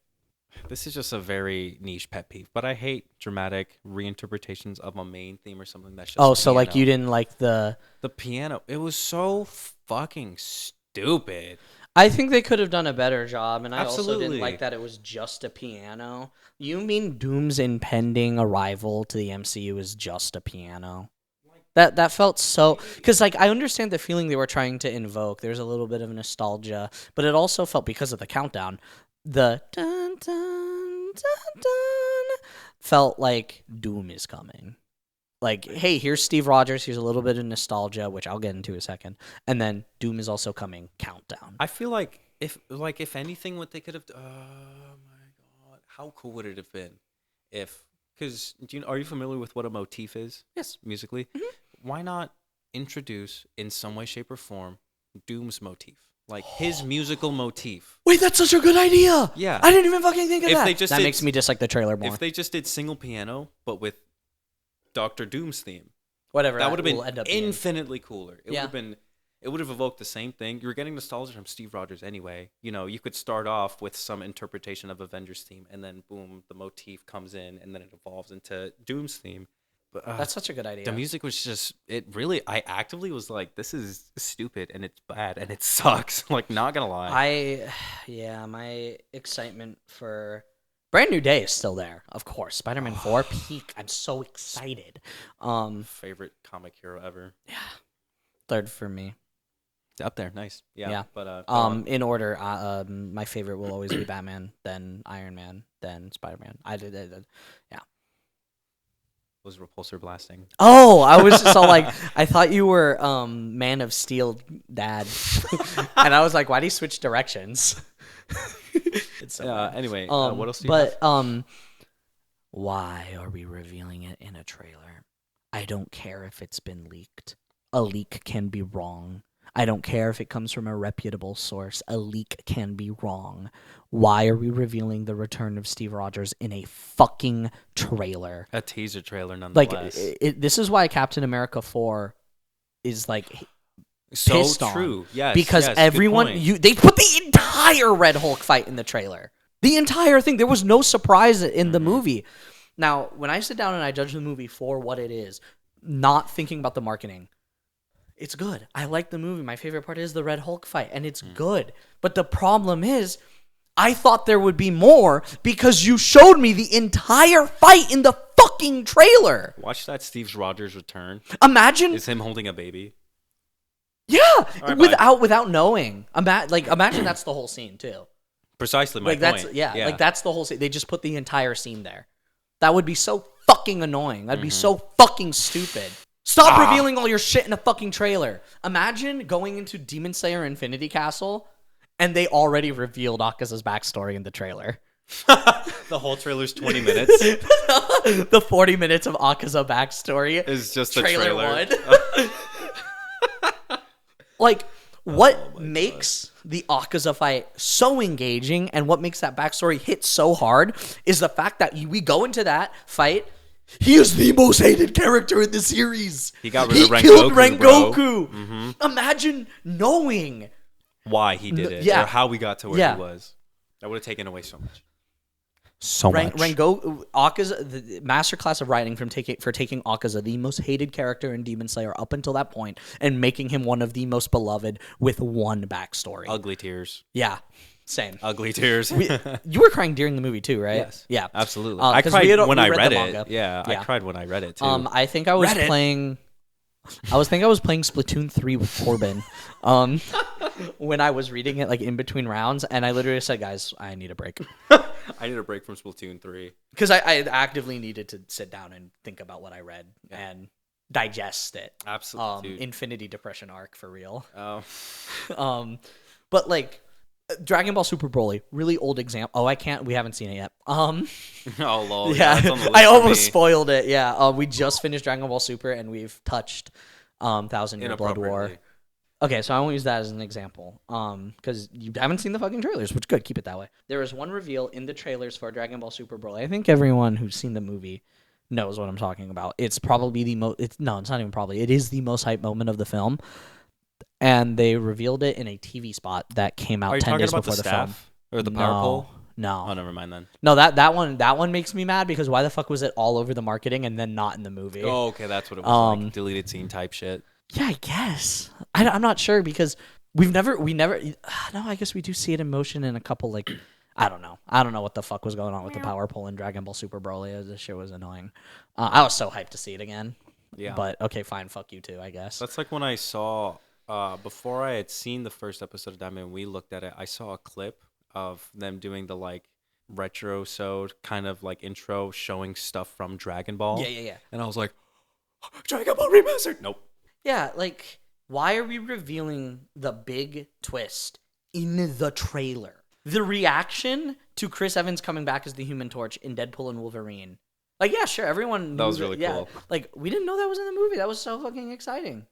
This is just a very niche pet peeve, but I hate dramatic reinterpretations of a main theme or something that's just. Oh, so like piano. you didn't like the piano? It was so fucking stupid. I think they could have done a better job, and I also Absolutely. didn't like that it was just a piano. You mean Doom's impending arrival to the MCU is just a piano? That felt so... Because, like, I understand the feeling they were trying to invoke. There's a little bit of nostalgia, but it also felt, because of the countdown, the dun, dun, dun, dun, felt like Doom is coming. Like, hey, here's Steve Rogers. Here's a little bit of nostalgia, which I'll get into in a second. And then Doom is also coming. Countdown. I feel like if anything, what they could have. Oh my god, how cool would it have been if Because are you familiar with what a motif is? Yes. Musically, why not introduce in some way, shape, or form Doom's motif, like his musical motif? Wait, that's such a good idea. Yeah, I didn't even fucking think of if that. they just That did, makes me dislike the trailer more. if they just did single piano, but with Doctor Doom's theme, Whatever. that would have been will end up being. infinitely cooler. It would Yeah. have been. It would have evoked the same thing. You were getting nostalgia from Steve Rogers anyway. You could start off with some interpretation of Avengers theme, and then boom, the motif comes in, and then it evolves into Doom's theme. But That's such a good idea. the music was just I actively was like, this is stupid and it's bad and it sucks. Like, not gonna lie. My excitement for Brand New Day is still there, of course. Spider-Man 4 peak. I'm so excited. Favorite comic hero ever. Yeah. Third for me. Up there, nice. Yeah. But in order, my favorite will always be Batman, then Iron Man, then Spider-Man. Yeah. was repulsor blasting. Oh, I was just all like, I thought you were Man of Steel dad, and I was like, why do you switch directions? It's so bad. Anyway, what else do you have? Why are we revealing it in a trailer? I don't care if it's been leaked. A leak can be wrong. I don't care if it comes from a reputable source. A leak can be wrong. Why are we revealing the return of Steve Rogers in a fucking trailer? A teaser trailer, Like, nonetheless. this is why Captain America 4 is like So pissed on. true. Yes. Because yes, everyone, good point. they put the entire Red Hulk fight in the trailer. The entire thing. There was no surprise in the movie. Now, when I sit down and I judge the movie for what it is, not thinking about the marketing, it's good. I like the movie. My favorite part is the Red Hulk fight, and it's good. But the problem is, I thought there would be more because you showed me the entire fight in the fucking trailer. Watch that Steve Rogers return. Imagine Is him holding a baby. Yeah, right, without knowing. Imagine that's the whole scene too. Precisely my Like that's point. like that's the whole scene. They just put the entire scene there. That would be so fucking annoying. That'd be so fucking stupid. Stop revealing all your shit in a fucking trailer. Imagine going into Demon Slayer Infinity Castle and they already revealed Akaza's backstory in the trailer. The whole trailer's 20 minutes. The 40 minutes of Akaza backstory is just the trailer trailer. one. Like, what makes the Akaza fight so engaging and what makes that backstory hit so hard is the fact that we go into that fight. He is the most hated character in the series. He got rid of Rengoku, killed bro. Rengoku. Imagine knowing Why he did it, yeah. or how we got to where Yeah. he was. That would have taken away so much. Rengoku, Akaza, the masterclass of writing for taking Akaza, the most hated character in Demon Slayer up until that point, and making him one of the most beloved with one backstory. Ugly tears. Yeah, same. Ugly tears. You were crying during the movie too, right? Yes. Yeah. Absolutely. 'Cause I cried when I read the it. manga. Yeah, I cried when I read it too. I think I was Reddit. playing. I was playing Splatoon 3 with Corbin, when I was reading it like in between rounds, and I literally said, "Guys, I need a break," I need a break from Splatoon 3. because I actively needed to sit down and think about what I read and digest it. Absolutely. Infinity Depression arc for real. Oh. But like Dragon Ball Super Broly, really old example. Oh, we haven't seen it yet. Oh, lol. Yeah, that's on the list I for almost me. spoiled it. Yeah, we just finished Dragon Ball Super and we've touched Thousand Year Blood War. Inappropriately. Okay, so I won't use that as an example, because you haven't seen the fucking trailers, which good, keep it that way. There is one reveal in the trailers for Dragon Ball Super Broly. I think everyone who's seen the movie knows what I'm talking about. It's probably the most. It's not even probably. It is the most hype moment of the film, and they revealed it in a TV spot that came out Are you 10 talking days about before the the film. staff or the power pole? No. Oh, never mind then. No, that one makes me mad because why the fuck was it all over the marketing and then not in the movie? Oh, okay, that's what it was. Like deleted scene type shit. Yeah, I guess. I'm not sure because we never. No, I guess we do see it in motion in a couple like. I don't know what the fuck was going on with the power pole in Dragon Ball Super Broly. This shit was annoying. I was so hyped to see it again. Yeah. But okay, fine, fuck you too, I guess. That's like when I saw, before I had seen the first episode of Diamond, we looked at it. I saw a clip of them doing the like retro-sode kind of like intro showing stuff from Dragon Ball. Yeah. And I was like, Dragon Ball Remastered. Nope. Yeah, like why are we revealing the big twist in the trailer? The reaction to Chris Evans coming back as the Human Torch in Deadpool and Wolverine Like, yeah, sure, everyone knew That was really yeah, cool. like, we didn't know that was in the movie. That was so fucking exciting.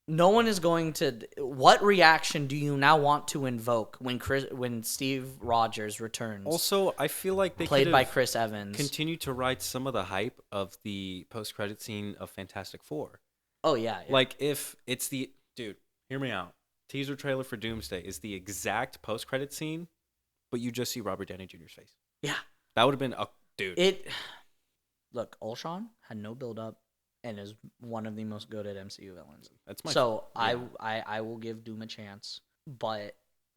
No one is going to. What reaction do you now want to invoke when Steve Rogers returns, Also, I feel like they played could by have Chris Evans? continued to ride some of the hype of the post-credit scene of Fantastic Four. Oh yeah, yeah. Like, if it's the... Dude, hear me out. Teaser trailer for Doomsday is the exact post-credit scene, but you just see Robert Downey Jr.'s face. Yeah. That would have been a... Dude. Look, Ultron had no build-up and is one of the most goated MCU villains. That's my... So yeah. I will give Doom a chance, but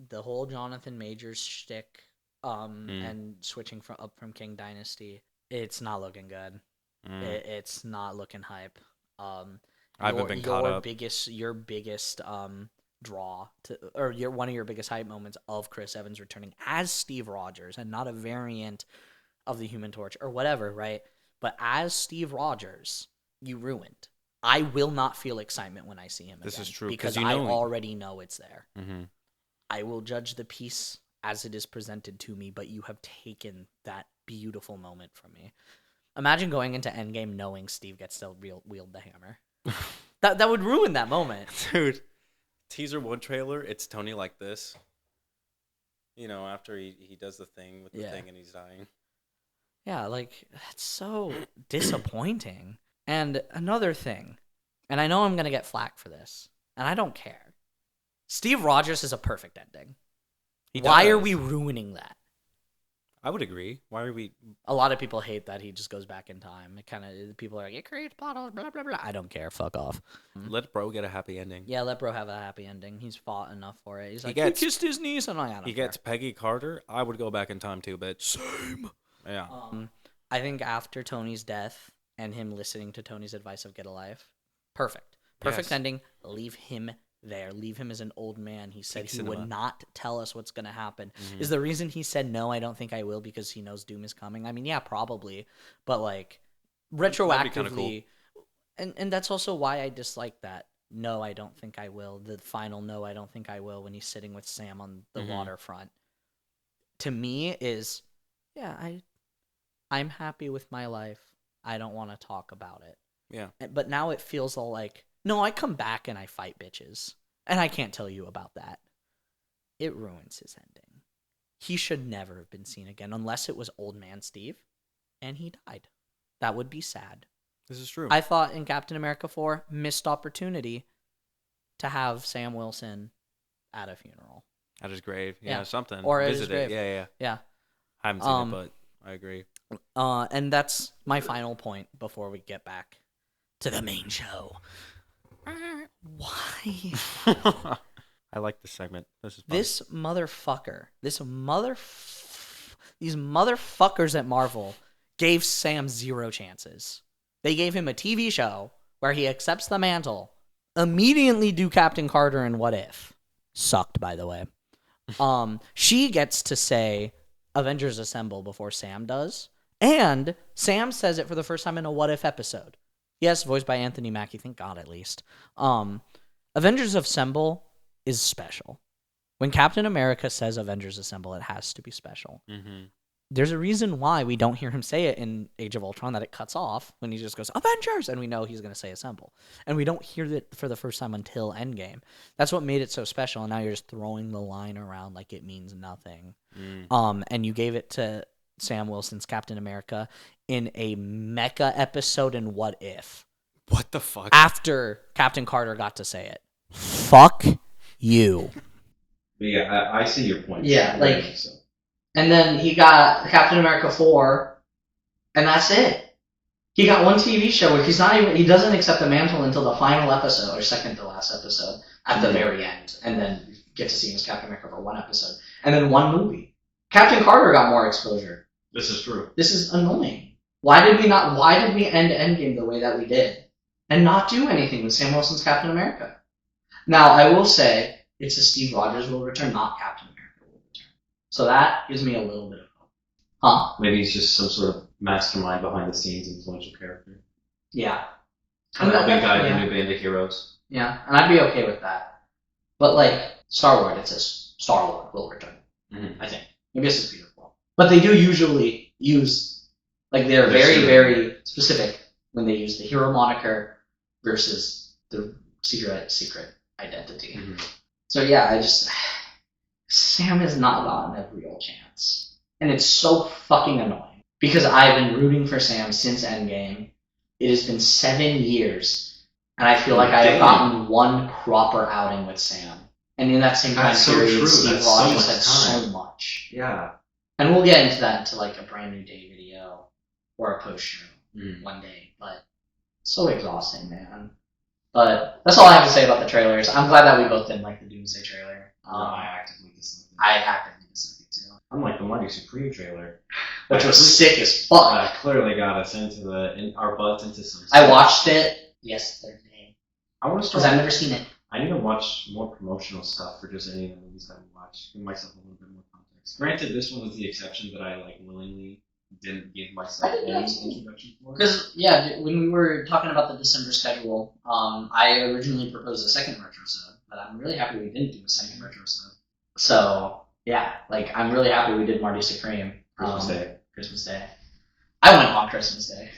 the whole Jonathan Majors shtick, and switching from King Dynasty, it's not looking good. It's not looking hype. I haven't been caught up. Your biggest draw to, or one of your biggest hype moments of Chris Evans returning as Steve Rogers and not a variant of the Human Torch or whatever, right? But as Steve Rogers, you ruined. I will not feel excitement when I see him again. This is true. Because I already know it's there. Mm-hmm. I will judge the piece as it is presented to me, but you have taken that beautiful moment from me. Imagine going into Endgame knowing Steve gets to wield the hammer. That would ruin that moment. Dude, teaser 1 trailer, it's Tony like this. You know, after he does the thing with the thing and he's dying. Yeah, like, that's so disappointing. And another thing, and I know I'm going to get flack for this, and I don't care. Steve Rogers is a perfect ending. Why are we ruining that? I would agree. Why are we... A lot of people hate that he just goes back in time. It kind of... People are like, it creates plot holes, blah, blah, blah. I don't care. Fuck off. Let bro get a happy ending. Yeah, let bro have a happy ending. He's fought enough for it. He's like, he kissed his niece. And I'm like, I don't care. He gets Peggy Carter. I would go back in time too, bitch. Same. Yeah. I think after Tony's death and him listening to Tony's advice of get a life, perfect. Perfect ending. Leave him there. Leave him as an old man. He said he would not tell us what's going to happen. Mm-hmm. Is the reason he said no, I don't think I will, because he knows Doom is coming? I mean, yeah, probably. But, like, retroactively... Cool. And that's also why I dislike that. No, I don't think I will. The final no, I don't think I will, when he's sitting with Sam on the waterfront. To me is, yeah, I'm happy with my life. I don't want to talk about it. Yeah. But now it feels all like, no, I come back and I fight bitches. And I can't tell you about that. It ruins his ending. He should never have been seen again unless it was Old Man Steve and he died. That would be sad. This is true. I thought in Captain America 4, missed opportunity to have Sam Wilson at a funeral. At his grave. Yeah, something. Or at Visit his grave. Yeah. Yeah. I haven't seen it, but I agree. And that's my final point before we get back to the main show. Why? I like this segment. This is fun. These motherfuckers at Marvel gave Sam 0 chances. They gave him a TV show where he accepts the mantle, immediately do Captain Carter and What If. Sucked, by the way. She gets to say Avengers Assemble before Sam does. And Sam says it for the first time in a What If episode. Yes, voiced by Anthony Mackie, thank God at least. Avengers Assemble is special. When Captain America says Avengers Assemble, it has to be special. Mm-hmm. There's a reason why we don't hear him say it in Age of Ultron, that it cuts off when he just goes, Avengers! And we know he's going to say Assemble. And we don't hear it for the first time until Endgame. That's what made it so special, and now you're just throwing the line around like it means nothing. And you gave it to Sam Wilson's Captain America in a mecha episode in What If. What the fuck? After Captain Carter got to say it. Fuck you. But yeah, I see your point. Yeah, like... So. And then he got Captain America 4, and that's it. He got one TV show where he doesn't accept the mantle until the final episode, or second to last episode, at the very end. And then you get to see him as Captain America for one episode. And then one movie. Captain Carter got more exposure. This is true. This is annoying. Why did we end Endgame the way that we did? And not do anything with Sam Wilson's Captain America? Now, I will say, it's a Steve Rogers will return, not Captain America. So that gives me a little bit of hope. Huh? Maybe he's just some sort of mastermind behind the scenes influential character. Yeah. Kind of a big guy in a new band of heroes. Yeah, and I'd be okay with that. But like, Star-Lord, it says Star-Lord will return. Mm-hmm. I think. Maybe this is beautiful. But they do usually use Like they're They're very, super- very specific when they use the hero moniker versus the secret identity. Mhm. So yeah, Sam has not gotten a real chance, and it's so fucking annoying because I've been rooting for Sam since Endgame. It has been 7 years, and I feel like I have gotten one proper outing with Sam. And in that same time That's so period, true. Steve That's so Rogers much had so time. much. Yeah. And we'll get into that into like a brand new day video or a post show one day. But so exhausting, man. But that's all I have to say about the trailers. I'm glad that we both didn't like the Doomsday trailer. I actively disliked it. I actively disliked it too. Unlike the Marty Supreme trailer, Which was sick as fuck. clearly got us into our butts into some. I watched it yesterday. I want to Because start. I've never seen it. I need to watch more promotional stuff for just any of the movies that I watch. Give myself a little bit more context. Granted, this one was the exception that I like willingly didn't give myself I did any that too. introduction for. Because, yeah, when we were talking about the December schedule, I originally proposed a second retrosode, but I'm really happy we didn't do a second retrosode. So, yeah, like, I'm really happy we did Marty Supreme. Christmas Day. I went on Christmas Day.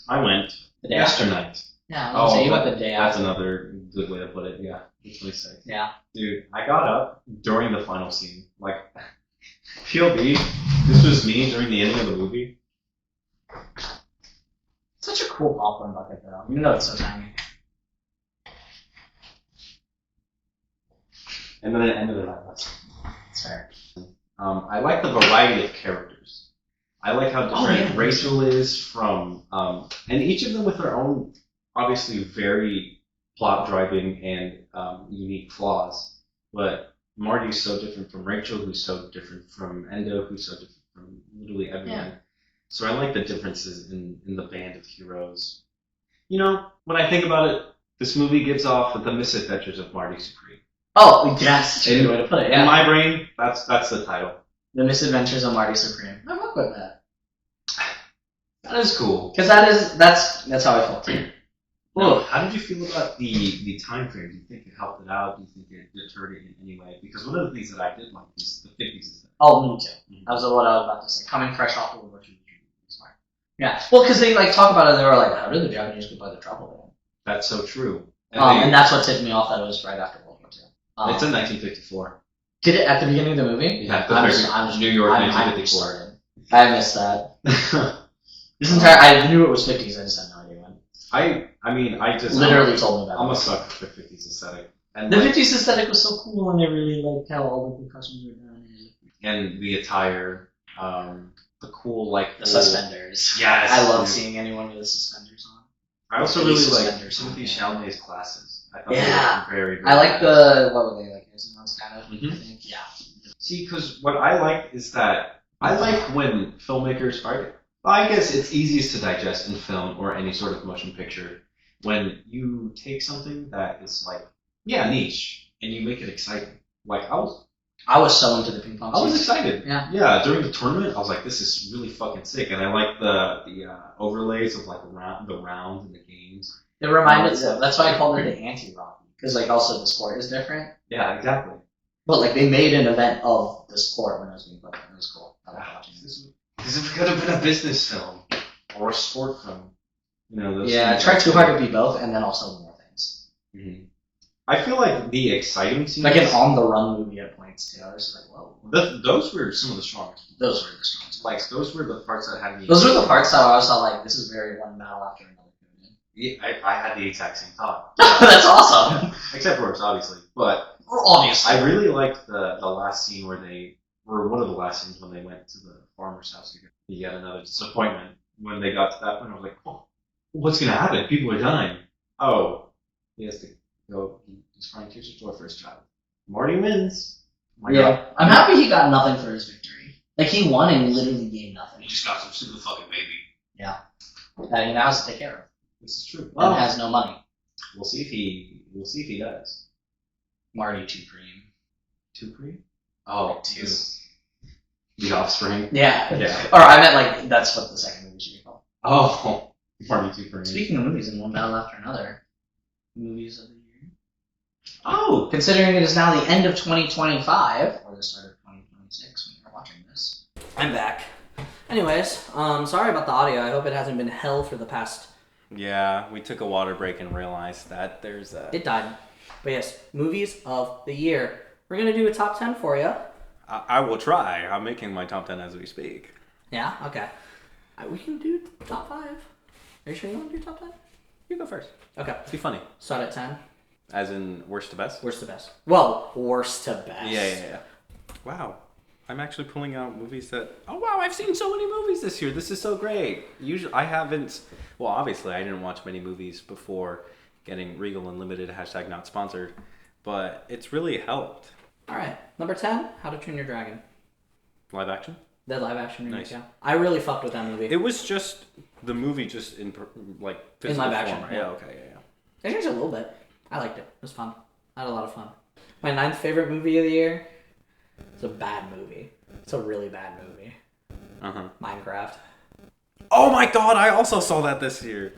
I went The day after. yesternight. Yeah, I was saying about the day That's after. another good way to put it. Yeah, it's really sick. Yeah. Dude, I got up during the final scene. Like, POV, this was me during the ending of the movie. Such a cool popcorn bucket, though. You know it's so tiny. And then it ended like that. It's fair. I like the variety of characters. I like how different Rachel is from, and each of them with their own, obviously very plot-driving and unique flaws. But Marty's so different from Rachel, who's so different from Endo, who's so different from literally everyone. Yeah. So I like the differences in the band of heroes. You know, when I think about it, this movie gives off the misadventures of Marty Supreme. Oh, that's a good way to put it, yeah. In my brain, that's the title. The Misadventures of Marty Supreme. I fuck with that. That is cool. Because that's how I felt too. Well, how did you feel about the time frame? Do you think it helped it out? Do you think it deterred it in any way? Because one of the things that I did like is the 50s aesthetic. Oh, me too. Mhm. That was what I was about to say. Coming fresh off of World War II. Smart. Yeah. Well, because they like talk about it, and they were like, "How did the Japanese get by the trouble?" That's so true. And that's what tipped me off that it was right after World War II. It's in 1954. Did it at the beginning of the movie? Yeah, I'm New York, I'm 1954. started. I missed that. This entire I knew it was 50s. I just had no idea when. I just Literally told me about I'm it. a sucker for the 50s aesthetic. And The like, 50s aesthetic was so cool, and I really liked how all the percussions were done. and the attire, the cool like The suspenders. Yes, I love dude. seeing anyone with the suspenders on. I also the really like suspenders on, Timothy yeah. Chalamet's glasses. I thought Yeah. they were very, very I like nice. what were they like? Ones kind of. Mhm. I think. Yeah. See, because what I like is that I like when filmmakers are. I guess it's easiest to digest in film or any sort of motion picture when you take something that is like, yeah, niche, and you make it exciting. Like I was so into the ping pong. I was scene. excited. Yeah. Yeah, during the tournament, I was like, this is really fucking sick, and I like the overlays of like the rounds and the games. It reminded. That's why I called it the anti-Rocky, because like also the sport is different, Yeah, exactly. but like they made an event of the sport when it was being played. It was cool. I like watching this. This could have been a business film or a sport film. You know, those Yeah, I things tried like too that. hard to be both, and then also more things. Mhm. I feel like the exciting scenes. Like an on-the-run movie at points too. I was just like, whoa. Those were some of the strongest. Those were the strongest. Like those were the parts that had me. Those were the parts that I was like, this is very one battle after another. Yeah, I had the exact same thought. That's awesome. Except for us, obviously. But Obviously. I really liked the last scene where one of the last scenes when they went to the farmer's house to get yet another disappointment. When they got to that point, I was like, oh, what's going to happen? People are dying. Oh, he has to go. He's trying to teach a toy for his child. Marty wins. Oh my God. I'm happy he got nothing for his victory. Like, he won and literally gained nothing. He just got some stupid fucking baby. That he now has to take care of. This is true. And has no money. We'll see if he does. Marty Supreme. Two-Cree? Oh, Two. The Offspring. Yeah. Yeah. Or I meant, like, that's what the second movie should be called. Oh, Marty Two-Cree. Speaking of movies in one battle after another, movies of the year. Oh, Considering it is now the end of 2025, or the start of 2026 when you're watching this. I'm back. Anyways, sorry about the audio. I hope it hasn't been hell for the past. Yeah, we took a water break and realized that there's a... It died. But yes, movies of the year. We're gonna do a top 10 for you. I will try. I'm making my top 10 as we speak. Yeah. Okay. We can do top 5. Are you sure you want to do top 10? You go first. Okay. Let's be funny. Start at 10. As in worst to best? Worst to best. Well, worst to best. Yeah. Wow. I'm actually pulling out movies that... Oh, wow, I've seen so many movies this year. This is so great. Usually, I haven't... Well, obviously, I didn't watch many movies before getting Regal Unlimited, # not sponsored. But it's really helped. All right. Number 10, How to Train Your Dragon. Live action? The live action remake, Nice. yeah. I really fucked with that movie. It was just... The movie just in, like, physical live action, form. yeah. Yeah, okay, yeah. They changed it a little bit. I liked it. It was fun. I had a lot of fun. My 9th favorite movie of the year. It's a bad movie. It's a really bad movie. Uh-huh. Minecraft. Oh my god, I also saw that this year.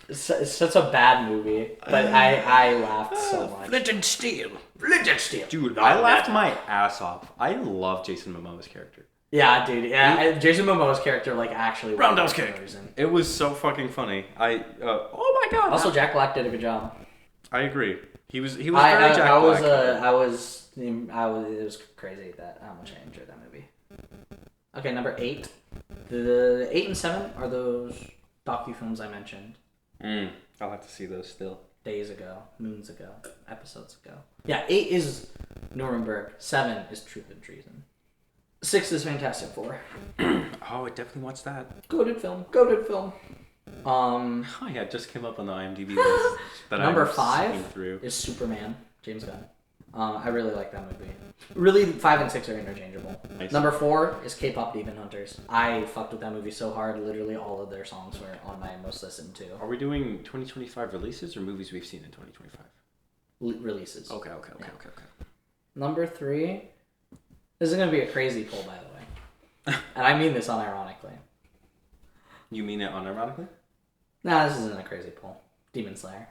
It's such a bad movie, but I laughed so much. Flint and Steel. Dude, Oh, I laughed yeah. my ass off. I love Jason Momoa's character. Yeah, dude. Yeah, Jason Momoa's character actually. Roundhouse worked for kick. no reason. It was so fucking funny. Oh my god. Also, Jack Black did a good job. I agree. He was very I Jack was Black. it was crazy that how much I enjoyed that movie. Okay, number 8. The 8 and 7 are those docu-films I mentioned I'll have to see those still. days ago, moons ago, episodes ago. Yeah, 8 is Nuremberg. 7 is Truth and Treason. 6 is Fantastic Four. Oh, I definitely watched that. Goated film. Goated film. Oh yeah, it just came up on the IMDb list. That Number I'm 5 skimming through. is Superman. James Gunn. I really like that movie. Really, 5 and 6 are interchangeable. Nice. Number 4 is K-pop Demon Hunters. I fucked with that movie so hard. Literally all of their songs were on my most listened to. Are we doing 2025 releases or movies we've seen in 2025? Releases. Okay. Number 3. This is going to be a crazy poll, by the way. And I mean this unironically. You mean it unironically? Nah, this isn't a crazy poll. Demon Slayer.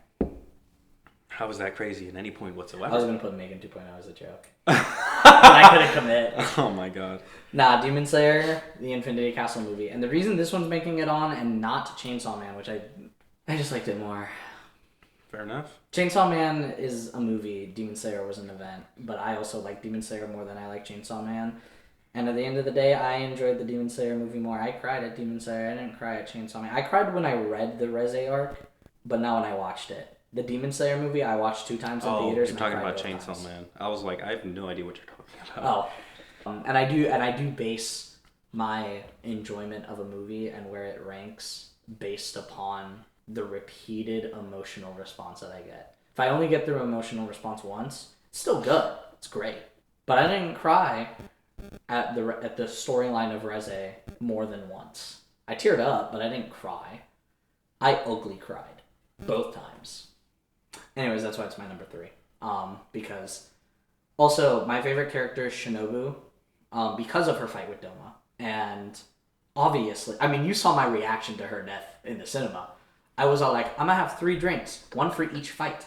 How is that crazy at any point whatsoever? I was going to put Megan 2.0 as a joke. But I couldn't commit. Oh my god. Nah, Demon Slayer, the Infinity Castle movie. And the reason this one's making it on and not Chainsaw Man, which I just liked it more. Fair enough. Chainsaw Man is a movie. Demon Slayer was an event. But I also like Demon Slayer more than I like Chainsaw Man. And at the end of the day, I enjoyed the Demon Slayer movie more. I cried at Demon Slayer. I didn't cry at Chainsaw Man. I cried when I read the Reze arc, but not when I watched it. The Demon Slayer movie I watched 2 times in theaters. You're talking about Chainsaw Man. I was like, I have no idea what you're talking about. And I do base my enjoyment of a movie and where it ranks based upon the repeated emotional response that I get. If I only get through emotional response once, it's still good. It's great. But I didn't cry at the storyline of Reze more than once. I teared up, but I didn't cry. I ugly cried both times. Anyways, that's why it's my number 3. Because also my favorite character is Shinobu, because of her fight with Doma, and obviously, I mean, you saw my reaction to her death in the cinema. I was all like, I'm gonna have 3 drinks, 1 for each fight.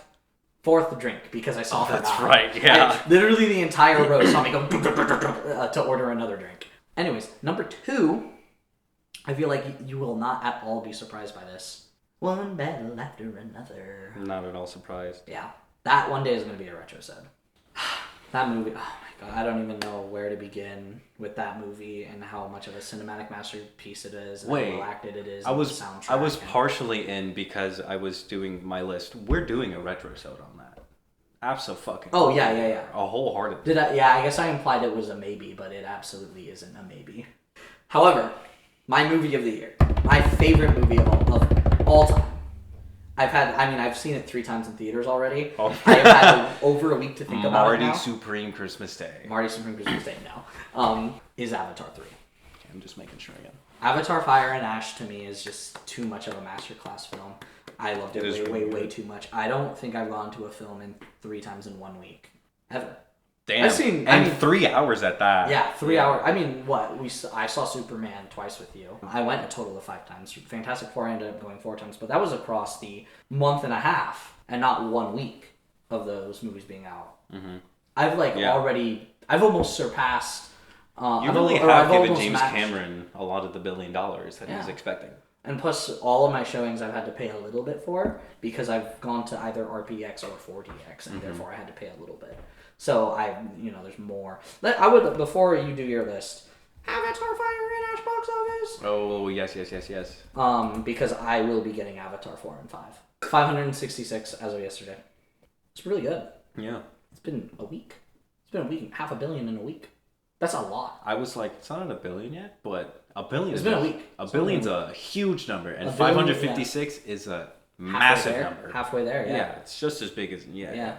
4th drink because I saw her That's die. right, yeah. Literally the entire row saw me go to order another drink. Anyways, number 2, I feel like you will not at all be surprised by this. One battle after another. Not at all surprised. Yeah, that one day is going to be a retrosode. That movie, oh my god, I don't even know where to begin with that movie and how much of a cinematic masterpiece it is and how well acted it is. I was soundtrack partially in because I was doing my list. We're doing a retrosode on that. Abso-fucking. Oh yeah. A wholehearted. Did I? Yeah, I guess I implied it was a maybe, but it absolutely isn't a maybe. However, my movie of the year, my favorite movie of all time. I've seen it 3 times in theaters already. Oh. I have had over a week to think about it now. Marty Supreme Christmas Day. Marty Supreme Christmas Day now. Is Avatar 3. I'm just making sure again. Avatar Fire and Ash to me is just too much of a masterclass film. I loved it way too much. I don't think I've gone to a film in 3 times in 1 week. Ever. Damn. 3 hours at that. Yeah, 3 hours. I mean, I saw Superman twice with you. I went a total of 5 times. Fantastic Four, I ended up going 4 times, but that was across the month and a half and not 1 week of those movies being out. Mm-hmm. I've already, I've almost surpassed You really have given James Cameron a lot of the $1 billion that he was expecting. And plus, all of my showings I've had to pay a little bit for because I've gone to either RPX or 4DX, and therefore I had to pay a little bit. So there's more. I would, before you do your list, Avatar Fire and Ash box office. Oh yes. Because I will be getting Avatar 4 and 5. 566 as of yesterday. It's really good. Yeah. It's been a week. It's been a week. $500 million in a week. That's a lot. I was like, it's not $1 billion yet, but $1 billion. It's been a week. $1 billion's a huge number, and 556 is a massive number. Halfway there, yeah. Yeah, it's just as big as yeah.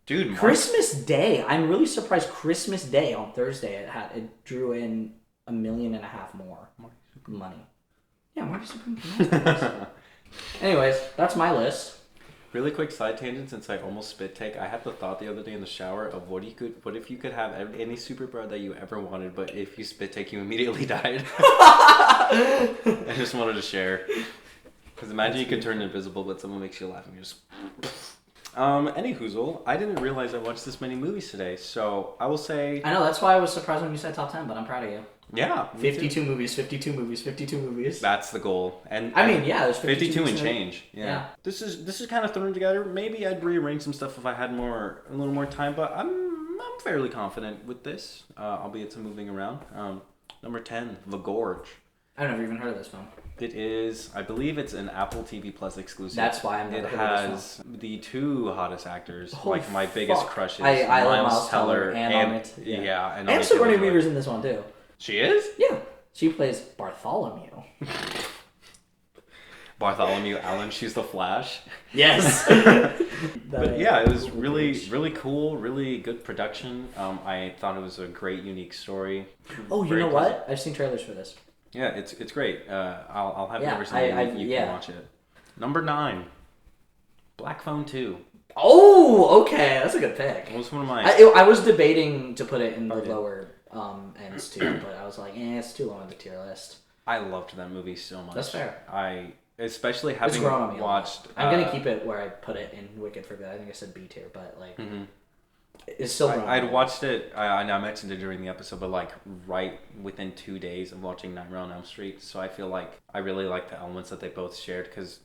Dude, Christmas Day. I'm really surprised. Christmas Day on Thursday, it drew in $1.5 million more money. Yeah, Marty Supreme Christmas. Anyways, that's my list. Really quick side tangent, since I almost spit take. I had the thought the other day in the shower of what if you could have any superpower that you ever wanted, but if you spit take, you immediately died. I just wanted to share. Because imagine you could turn invisible, but someone makes you laugh and you just. Any hoozle, I didn't realize I watched this many movies today, so I will say. I know, that's why I was surprised when you said top 10, but I'm proud of you. Yeah. 52 movies. That's the goal. And I mean, yeah, there's 52 and change. Yeah. This is kind of thrown together. Maybe I'd rearrange some stuff if I had a little more time, but I'm fairly confident with this. Albeit some moving around. Number 10, The Gorge. I've never even heard of this film. It is, I believe it's an Apple TV Plus exclusive. That's why I'm never heard of this film. It has the two hottest actors, my fuck. biggest crushes. I love Miles Teller and Sigourney Weaver's in this one too. She is? Yeah. She plays Bartholomew. Bartholomew Allen, she's the Flash. Yes. But yeah, it was really cool, really good production. I thought it was a great, unique story. Oh, you know what? I've seen trailers for this. Yeah, it's great. I'll have it over sometime. You can watch it. Number 9, Black Phone 2. Oh, okay, that's a good pick. It was one of my. I was debating to put it in the lower ends too, but I was like, it's too low on the tier list. I loved that movie so much. That's fair. Especially having watched. I'm gonna keep it where I put it in Wicked for Good. I think I said B tier, but like, it's still. I'd watched it. I mentioned it during the episode, but like right within 2 days of watching Nightmare on Elm Street, so I feel like I really like the elements that they both shared because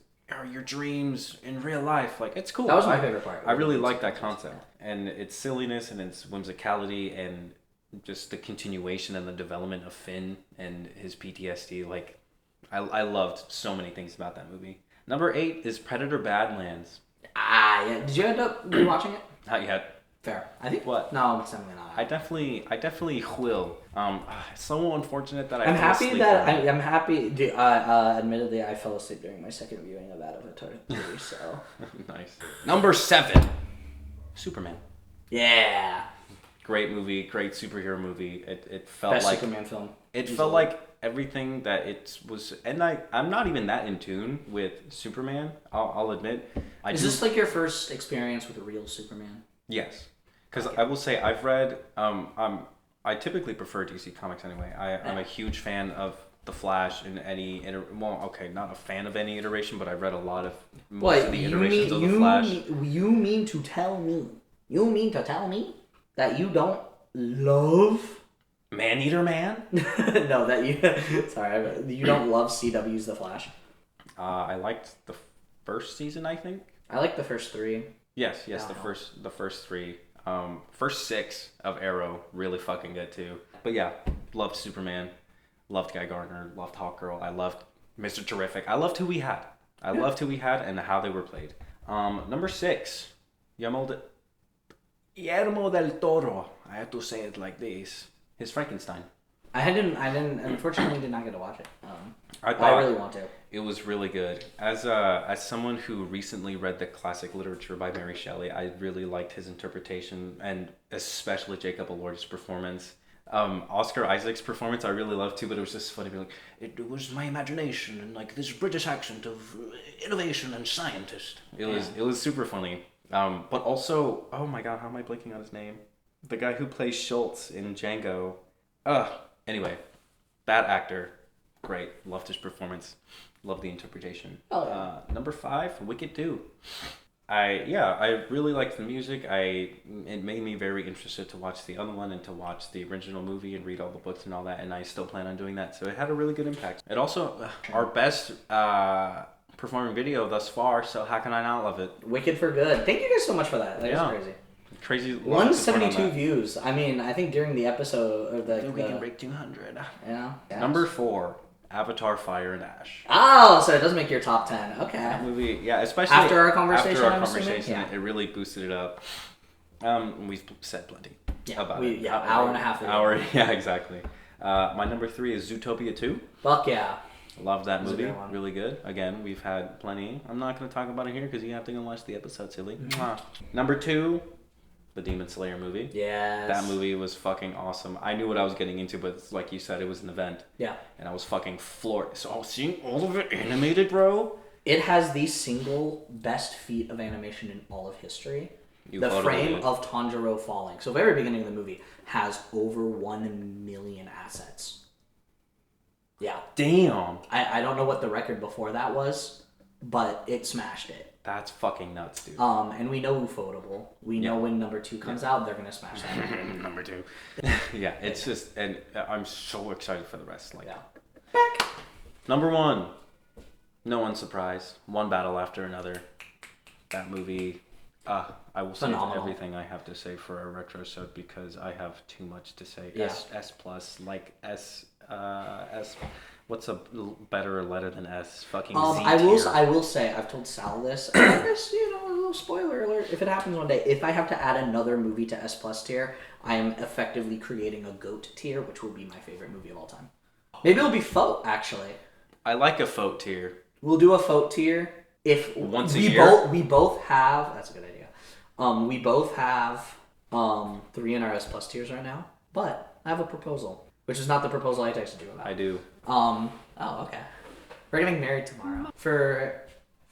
your dreams in real life, like it's cool. That was my favorite part. I really like that concept and its silliness and its whimsicality and just the continuation and the development of Finn and his PTSD. Like, I loved so many things about that movie. Number 8 is Predator Badlands. Yeah. Did you end up rewatching it? Not yet. Fair. I think. What? No, it's definitely not. I definitely will. It's so unfortunate that I'm happy that I'm happy. Admittedly, I fell asleep during my second viewing of Avatar 3. So nice. Number 7, Superman. Yeah. Great movie, great superhero movie. It felt Best like Superman film. It felt like everything that it was, and I'm not even that in tune with Superman. I'll admit. Is this like your first experience with a real Superman? Yes, because I will say I've read. I typically prefer DC Comics anyway. I'm a huge fan of The Flash in any not a fan of any iteration, but I've read a lot of most of the iterations of The Flash. You mean to tell me that you don't love Man-Eater Man? No, that you don't love CW's The Flash. I liked the first season, I think. I like the first 3. Yes, the first 3. First 6 of Arrow, really fucking good too. But yeah, loved Superman, loved Guy Gardner, loved Hawkgirl, I loved Mr. Terrific. I loved who we had. Loved who we had and how they were played. Number 6, Guillermo del Toro. I have to say it like this. His Frankenstein. I unfortunately did not get to watch it. I really want to. It was really good. As someone who recently read the classic literature by Mary Shelley, I really liked his interpretation and especially Jacob Elordi's performance. Oscar Isaac's performance I really loved too, but it was just funny being like, it was my imagination and like this British accent of innovation and scientist. It was super funny. But also, oh my god, how am I blanking on his name? The guy who plays Schultz in Django. Anyway, that actor, great. Loved his performance. Loved the interpretation. Oh, yeah. Number 5, Wicked 2. I really liked the music. It made me very interested to watch the other one and to watch the original movie and read all the books and all that, and I still plan on doing that. So it had a really good impact. It also our best performing video thus far. So how can I not love it? Wicked for good. Thank you guys so much for that. That was crazy. Crazy. 172 views. I mean, I think during the episode or we can break 200. Yeah. Number 4. Avatar: Fire and Ash. Oh, so it does make your top 10. Okay. That movie, yeah, especially after our conversation. After our I'm conversation, assuming? it really boosted it up. We've said plenty about it. Yeah, hour and a half. Hour, yeah, exactly. My number 3 is Zootopia 2. Fuck yeah. Love that movie. Really good. Again, we've had plenty. I'm not going to talk about it here because you have to go watch the episode, silly. Number 2, the Demon Slayer movie. Yes. That movie was fucking awesome. I knew what I was getting into, but like you said, it was an event. Yeah. And I was fucking floored. So seeing all of it animated, bro. It has the single best feat of animation in all of history. The frame of Tanjiro falling. So very beginning of the movie has over 1 million assets. Yeah. Damn. I don't know what the record before that was, but it smashed it. That's fucking nuts, dude. And we know Ufotable. We know when number 2 comes out, they're gonna smash that. Number 2. Yeah, it's just, and I'm so excited for the rest. Like, Back. Number 1. No one's surprised. One battle after another. That movie. I will save everything I have to say for a retro sode because I have too much to say. Yeah. S plus, like S. What's a better letter than S? Fucking Z tier. I will say, I've told Sal this, and I guess, a little spoiler alert, if it happens one day, if I have to add another movie to S plus tier, I am effectively creating a GOAT tier, which will be my favorite movie of all time. Maybe it'll be FOTE, actually. I like a FOTE tier. We'll do a FOTE tier. If once a year? We both have, that's a good idea. We both have 3 in our S plus tiers right now, but I have a proposal. Which is not the proposal I texted you about. I do. Oh, okay. We're getting married tomorrow. For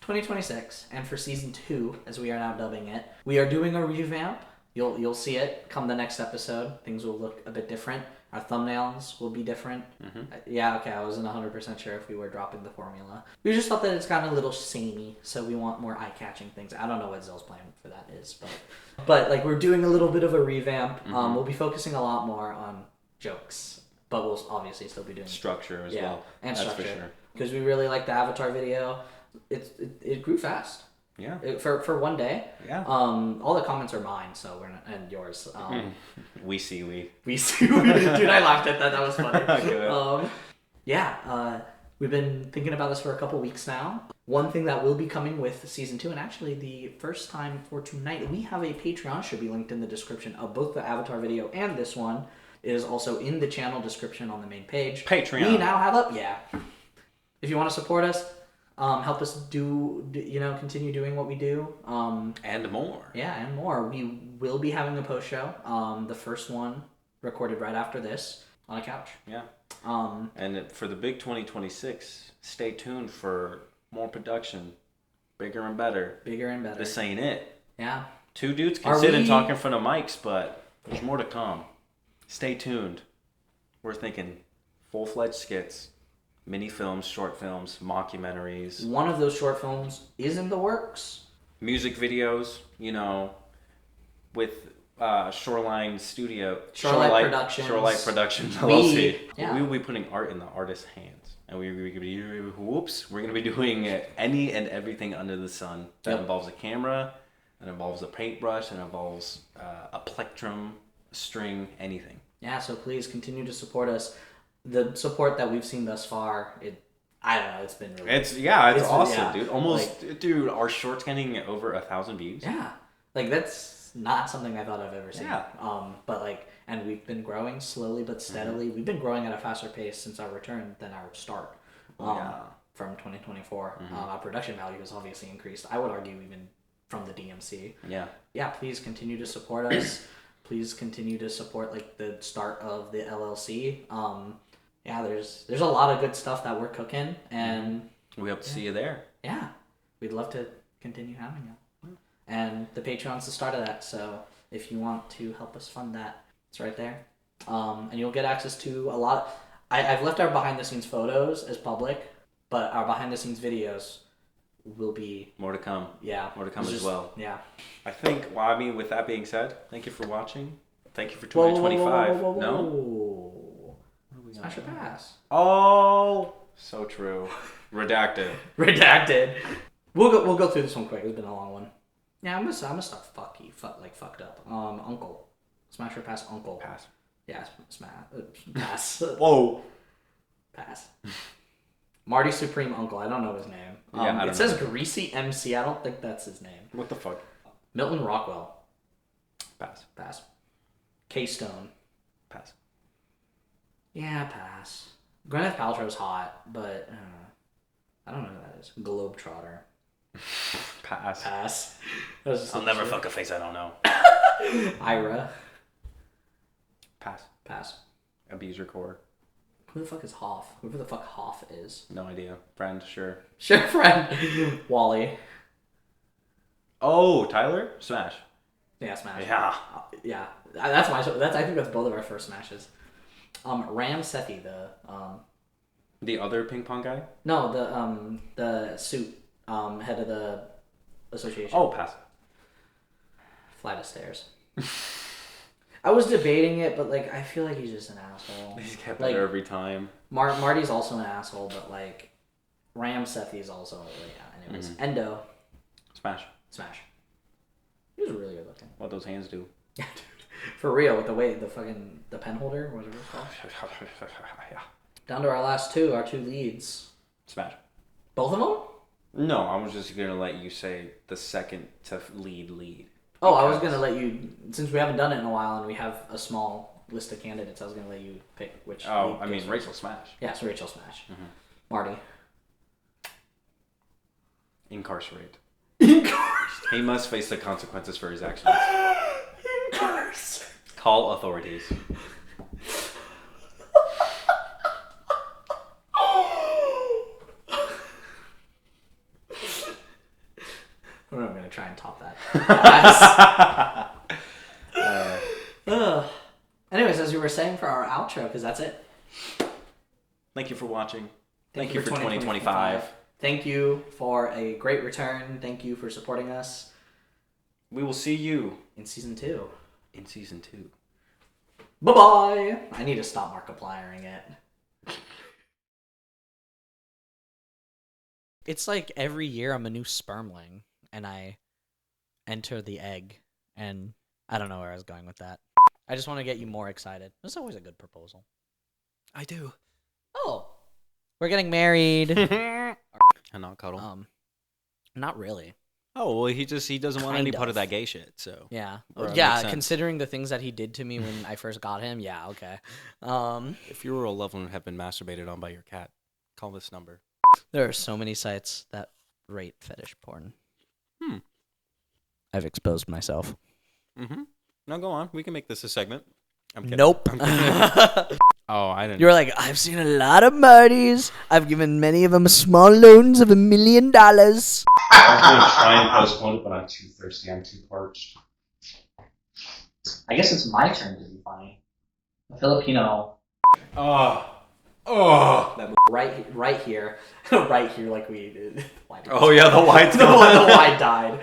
2026, and for season 2, as we are now dubbing it, we are doing a revamp. You'll see it come the next episode. Things will look a bit different. Our thumbnails will be different. Mm-hmm. Yeah, okay, I wasn't 100% sure if we were dropping the formula. We just thought that it's gotten a little samey, so we want more eye-catching things. I don't know what Zell's plan for that is, but like we're doing a little bit of a revamp. Mm-hmm. We'll be focusing a lot more on jokes. But we'll obviously still be doing structure as well. And that's structure. For sure. Because we really like the Avatar video. It grew fast. Yeah. For one day. Yeah. All the comments are mine, so we're not, and yours. We see. Dude, I laughed at that. That was funny. We've been thinking about this for a couple weeks now. One thing that will be coming with season 2, and actually the first time for tonight, we have a Patreon. Should be linked in the description of both the Avatar video and this one. It is also in the channel description on the main page. Patreon. We now have if you want to support us, help us continue doing what we do. And more. Yeah, and more. We will be having a post show. The first one recorded right after this on a couch. Yeah. And for the big 2026, stay tuned for more production. Bigger and better. This ain't it. Yeah. 2 dudes can sit and talk in front of mics, but there's more to come. Stay tuned. We're thinking full-fledged skits, mini films, short films, mockumentaries. One of those short films is in the works. Music videos, with Shoreline Productions LLC. We will be putting art in the artist's hands. And we're going to be doing any and everything under the sun that involves a camera, that involves a paintbrush, that involves a plectrum, string, anything. Yeah, so please continue to support us. The support that we've seen thus far, I don't know, it's been really... It's awesome, dude. Almost, dude, our short's getting over 1,000 views. Yeah. Like, that's not something I thought I've ever seen. Yeah. And we've been growing slowly but steadily. Mm-hmm. We've been growing at a faster pace since our return than our start. From 2024. Mm-hmm. Our production value has obviously increased. I would argue even from the DMC. Yeah. Yeah, please continue to support us. Please continue to support the start of the LLC. There's a lot of good stuff that we're cooking, and we hope to see you there. Yeah, we'd love to continue having you. And the Patreon's the start of that. So if you want to help us fund that, it's right there. And you'll get access to a lot. I've left our behind the scenes photos as public, but our behind the scenes videos will be More to come. yeah. More to come It's as well. Yeah. I think, well, I mean, with that being said, thank you for watching. Thank you for Whoa, whoa, whoa, 2025. whoa, whoa, whoa, No? whoa. What are we Smash or gonna do? pass? Oh, so true. Redacted. Redacted. We'll go through this one quick. It's been a long one. Yeah, I'm gonna start fucked up. Uncle. Smash or pass Uncle. Pass. Yeah, smash. Pass. Whoa. Pass. Marty Supreme Uncle. I don't know his name. Yeah, I don't it says know. Greasy MC. I don't think that's his name. What the fuck? Milton Rockwell. Pass. Pass. K-Stone. Pass. Yeah, pass. Gwyneth Paltrow's hot, but I don't know who that is. Globetrotter. Pass. Pass. That was just I'll never fuck a face I don't know. Ira. Pass. Pass. Abuser core. Who the fuck is Hoff? Whoever the fuck Hoff is. No idea. Friend, sure. Sure, friend. Wally. Oh, Tyler? Smash. Yeah, smash. Yeah. Yeah. That's my. I think that's both of our first smashes. Ram Sethi, The other ping pong guy? no, the suit, head of the association. Oh, pass. Flight of stairs. I was debating it, but like I feel like he's just an asshole. He's kept Like, better every time. Marty's also an asshole, but like Ram Sethi is also yeah. Anyways, Endo, Smash. smash. He was really good looking. What those hands do. Yeah, dude. For real, with the way the pen holder, whatever it's called. Yeah. Down to our two leads. Smash. Both of them? No, I was just gonna let you say the second to lead. Oh, I was gonna let you, since we haven't done it in a while and we have a small list of candidates. I was gonna let you pick which. Oh, lead I mean goes Rachel first. Smash. Yeah, so Rachel smash. Marty. Incarcerate. Incarcerate. He must face the consequences for his actions. Call authorities. I'm gonna try and top that. Anyways, as we were saying for our outro, because that's it. Thank you for watching. Thank Thank you for 2025. Thank you for a great return. Thank you for supporting us We will see you in season 2. in season 2. Bye bye. I need to stop Markipliering it. It's like every year I'm a new spermling, and I enter the egg, and I don't know where I was going with that. I just want to get you more excited. That's always a good proposal. I do. Oh, we're getting married. And not cuddle. Not really. Oh, well, he doesn't want Kind any part of. of that gay shit, so. Yeah. Well, that Yeah, makes sense. considering the things that he did to me when I first got him, yeah, okay. If you were a loved one and have been masturbated on by your cat, call this number. There are so many sites that rate fetish porn. I've exposed myself. Mm-hmm. No, go on. We can make this a segment. I'm kidding. Nope. I'm kidding. Oh, I didn't. You're like, I've seen a lot of Martys. I've given many of them small loans of $1 million. I was going to try and postpone it, but I'm too thirsty. I'm too parched. I guess it's my turn to be funny. A Filipino. Oh. That Right here. Right here, like we did. Oh, yeah, the white's the gone. white died.